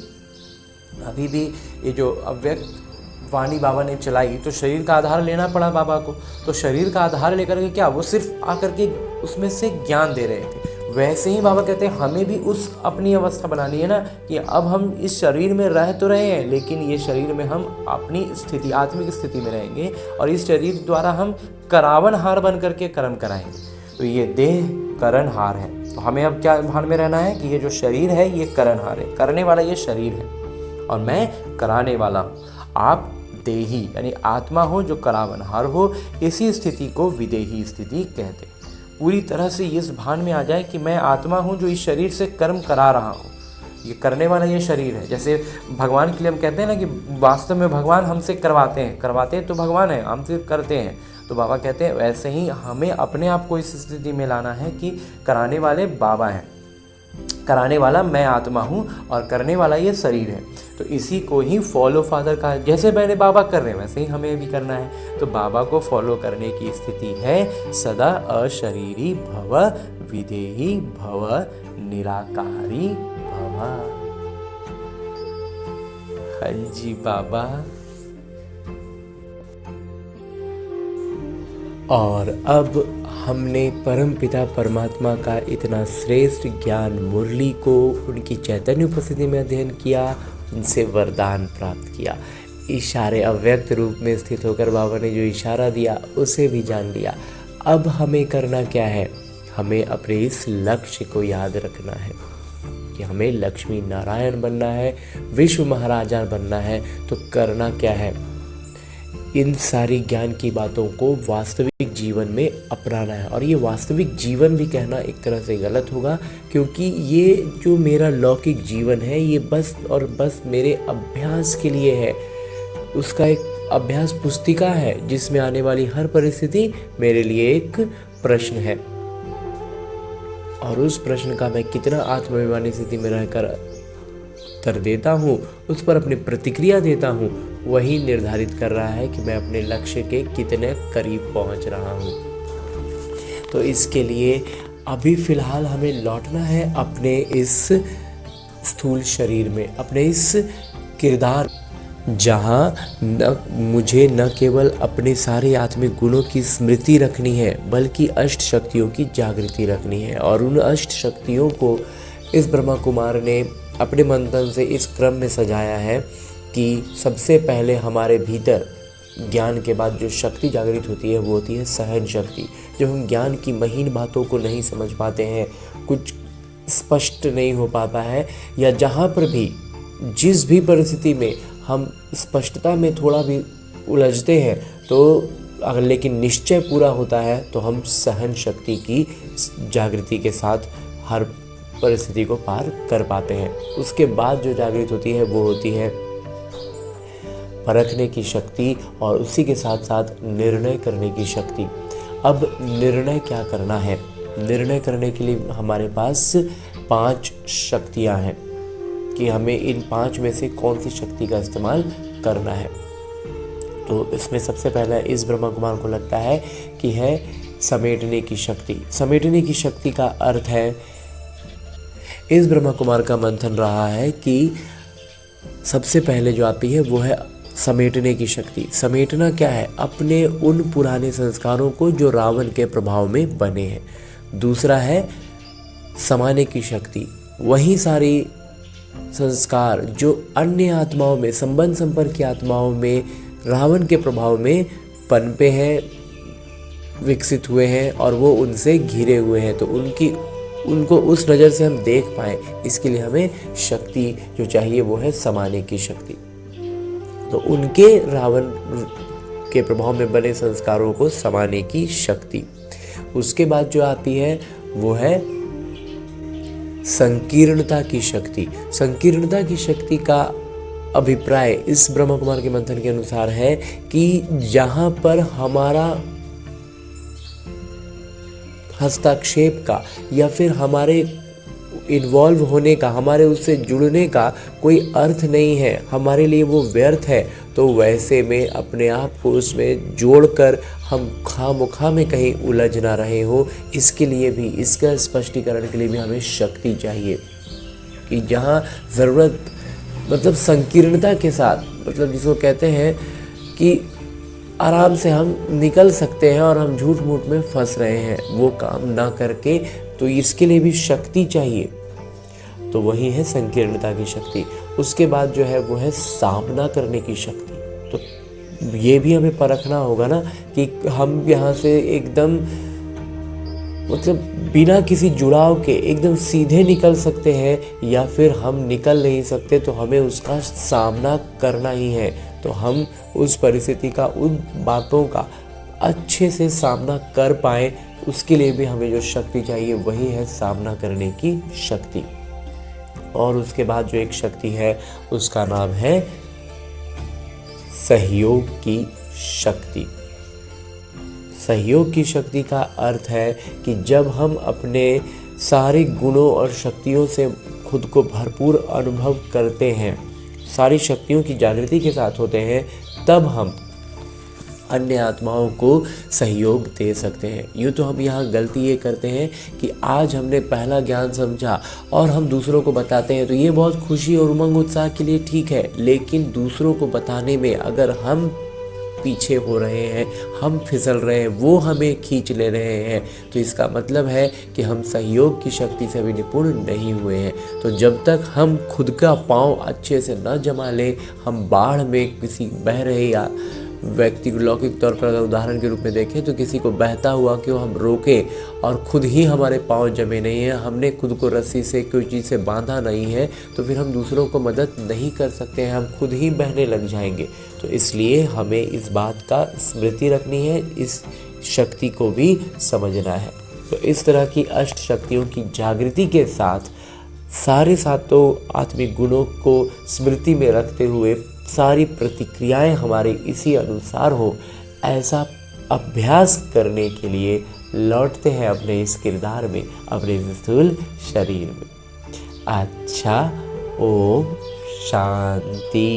अभी भी ये जो अव्यक्त वाणी बाबा ने चलाई तो शरीर का आधार लेना पड़ा बाबा को। तो शरीर का आधार लेकर के क्या वो सिर्फ आकर के उसमें से ज्ञान दे रहे थे। वैसे ही बाबा कहते हैं हमें भी उस अपनी अवस्था बनानी है ना, कि अब हम इस शरीर में रह तो रहे हैं, लेकिन ये शरीर में हम अपनी स्थिति, आत्मिक स्थिति में रहेंगे, और इस शरीर द्वारा हम करावन हार बन करके कर्म कराएंगे। तो ये देह करण हार है। तो हमें अब क्या भान में रहना है कि ये जो शरीर है ये करण हार है, करने वाला ये शरीर है और मैं कराने वाला हूँ। आप देही यानी आत्मा हो जो करावनहार हो, इसी स्थिति को विदेही स्थिति कहते हैं। पूरी तरह से इस भान में आ जाए कि मैं आत्मा हूँ जो इस शरीर से कर्म करा रहा हूँ, ये करने वाला ये शरीर है। जैसे भगवान के लिए हम कहते हैं ना कि वास्तव में भगवान हमसे करवाते हैं तो भगवान है, हमसे करते हैं। तो बाबा कहते हैं वैसे ही हमें अपने आप को इस स्थिति में लाना है कि कराने वाले बाबा हैं, कराने वाला मैं आत्मा हूँ और करने वाला ये शरीर है। तो इसी को ही फॉलो फादर का, जैसे मैंने बाबा कर रहे हैं वैसे ही हमें भी करना है। तो बाबा को फॉलो करने की स्थिति है सदा अशरीरी भव, विदेही भव, निराकारी भव। हाँ जी बाबा। और अब हमने परमपिता परमात्मा का इतना श्रेष्ठ ज्ञान मुरली को उनकी चैतन्य उपस्थिति में अध्ययन किया, उनसे वरदान प्राप्त किया। इशारे अव्यक्त रूप में स्थित होकर बाबा ने जो इशारा दिया उसे भी जान लिया। अब हमें करना क्या है, हमें अपने इस लक्ष्य को याद रखना है कि हमें लक्ष्मी नारायण बनना है, विश्व महाराजा बनना है। तो करना क्या है, इन सारी ज्ञान की बातों को वास्तविक जीवन में अपनाना है। और ये वास्तविक जीवन भी कहना एक तरह से गलत होगा, क्योंकि ये जो मेरा लौकिक जीवन है ये बस और बस मेरे अभ्यास के लिए है। उसका एक अभ्यास पुस्तिका है जिसमें आने वाली हर परिस्थिति मेरे लिए एक प्रश्न है, और उस प्रश्न का मैं कितना आत्माभिमानी स्थिति में रहकर उत्तर देता हूँ, उस पर अपनी प्रतिक्रिया देता हूँ, वही निर्धारित कर रहा है कि मैं अपने लक्ष्य के कितने करीब पहुँच रहा हूँ। तो इसके लिए अभी फ़िलहाल हमें लौटना है अपने इस स्थूल शरीर में, अपने इस किरदार, जहाँ मुझे न केवल अपने सारे आत्मिक गुणों की स्मृति रखनी है बल्कि अष्ट शक्तियों की जागृति रखनी है। और उन अष्ट शक्तियों को इस ब्रह्मा कुमार ने अपने मंथन से इस क्रम में सजाया है कि सबसे पहले हमारे भीतर ज्ञान के बाद जो शक्ति जागृत होती है वो होती है सहन शक्ति। जब हम ज्ञान की महीन बातों को नहीं समझ पाते हैं, कुछ स्पष्ट नहीं हो पाता है, या जहाँ पर भी जिस भी परिस्थिति में हम स्पष्टता में थोड़ा भी उलझते हैं, तो अगर लेकिन निश्चय पूरा होता है तो हम सहन शक्ति की जागृति के साथ हर परिस्थिति को पार कर पाते हैं। उसके बाद जो जागृत होती है वो होती है परखने की शक्ति, और उसी के साथ साथ निर्णय करने की शक्ति। अब निर्णय क्या करना है, निर्णय करने के लिए हमारे पास 5 शक्तियां हैं कि हमें इन 5 में से कौन सी शक्ति का इस्तेमाल करना है। तो इसमें सबसे पहले इस ब्रह्मा कुमार को लगता है कि है समेटने की शक्ति। समेटने की शक्ति का अर्थ है, इस ब्रह्मा कुमार का मंथन रहा है कि सबसे पहले जो आती है वो है समेटने की शक्ति। समेटना क्या है, अपने उन पुराने संस्कारों को जो रावण के प्रभाव में बने हैं। दूसरा है समाने की शक्ति, वही सारी संस्कार जो अन्य आत्माओं में, संबंध संपर्क की आत्माओं में रावण के प्रभाव में पनपे हैं, विकसित हुए हैं और वो उनसे घिरे हुए हैं, तो उनको उस नज़र से हम देख पाएँ, इसके लिए हमें शक्ति जो चाहिए वो है समाने की शक्ति। तो उनके रावण के प्रभाव में बने संस्कारों को समाने की शक्ति। उसके बाद जो आती है वो है संकीर्णता की शक्ति। संकीर्णता की शक्ति का अभिप्राय इस ब्रह्मा कुमार के मंथन के अनुसार है कि जहाँ पर हमारा हस्तक्षेप का या फिर हमारे इन्वॉल्व होने का, हमारे उससे जुड़ने का कोई अर्थ नहीं है, हमारे लिए वो व्यर्थ है, तो वैसे में अपने आप को उसमें जोड़कर हम खामोखा में कहीं उलझ ना रहे हो, इसके लिए भी, इसका स्पष्टीकरण के लिए भी हमें शक्ति चाहिए कि जहाँ ज़रूरत, मतलब संकीर्णता के साथ, मतलब जिसको कहते हैं कि आराम से हम निकल सकते हैं और हम झूठ मूठ में फंस रहे हैं वो काम ना करके, तो इसके लिए भी शक्ति चाहिए। तो वही है संकीर्णता की शक्ति। उसके बाद जो है वो है सामना करने की शक्ति। तो ये भी हमें परखना होगा ना कि हम यहाँ से एकदम मतलब बिना किसी जुड़ाव के एकदम सीधे निकल सकते हैं या फिर हम निकल नहीं सकते, तो हमें उसका सामना करना ही है। तो हम उस परिस्थिति का, उन बातों का अच्छे से सामना कर पाए, उसके लिए भी हमें जो शक्ति चाहिए वही है सामना करने की शक्ति। और उसके बाद जो एक शक्ति है उसका नाम है सहयोग की शक्ति। सहयोग की शक्ति का अर्थ है कि जब हम अपने सारे गुणों और शक्तियों से खुद को भरपूर अनुभव करते हैं, सारी शक्तियों की जागृति के साथ होते हैं, तब हम अन्य आत्माओं को सहयोग दे सकते हैं। यूँ तो हम यहाँ गलती ये करते हैं कि आज हमने पहला ज्ञान समझा और हम दूसरों को बताते हैं, तो ये बहुत खुशी और उमंग उत्साह के लिए ठीक है, लेकिन दूसरों को बताने में अगर हम पीछे हो रहे हैं, हम फिसल रहे हैं, वो हमें खींच ले रहे हैं, तो इसका मतलब है कि हम सहयोग की शक्ति से अभी निपुण नहीं हुए हैं। तो जब तक हम खुद का पाँव अच्छे से न जमा लें, हम बाढ़ में किसी बह रहे या व्यक्ति को लौकिक तौर पर अगर उदाहरण के रूप में देखें तो किसी को बहता हुआ क्यों हम रोकें और खुद ही हमारे पाँव जमे नहीं हैं, हमने खुद को रस्सी से कोई चीज़ से बांधा नहीं है, तो फिर हम दूसरों को मदद नहीं कर सकते हैं, हम खुद ही बहने लग जाएंगे। तो इसलिए हमें इस बात का स्मृति रखनी है, इस शक्ति को भी समझना है। तो इस तरह की अष्ट शक्तियों की जागृति के साथ सारे सातों आत्मिक गुणों को स्मृति में रखते हुए सारी प्रतिक्रियाएं हमारे इसी अनुसार हो, ऐसा अभ्यास करने के लिए लौटते हैं अपने इस किरदार में, अपने इस स्थूल शरीर में। अच्छा, ओम शांति।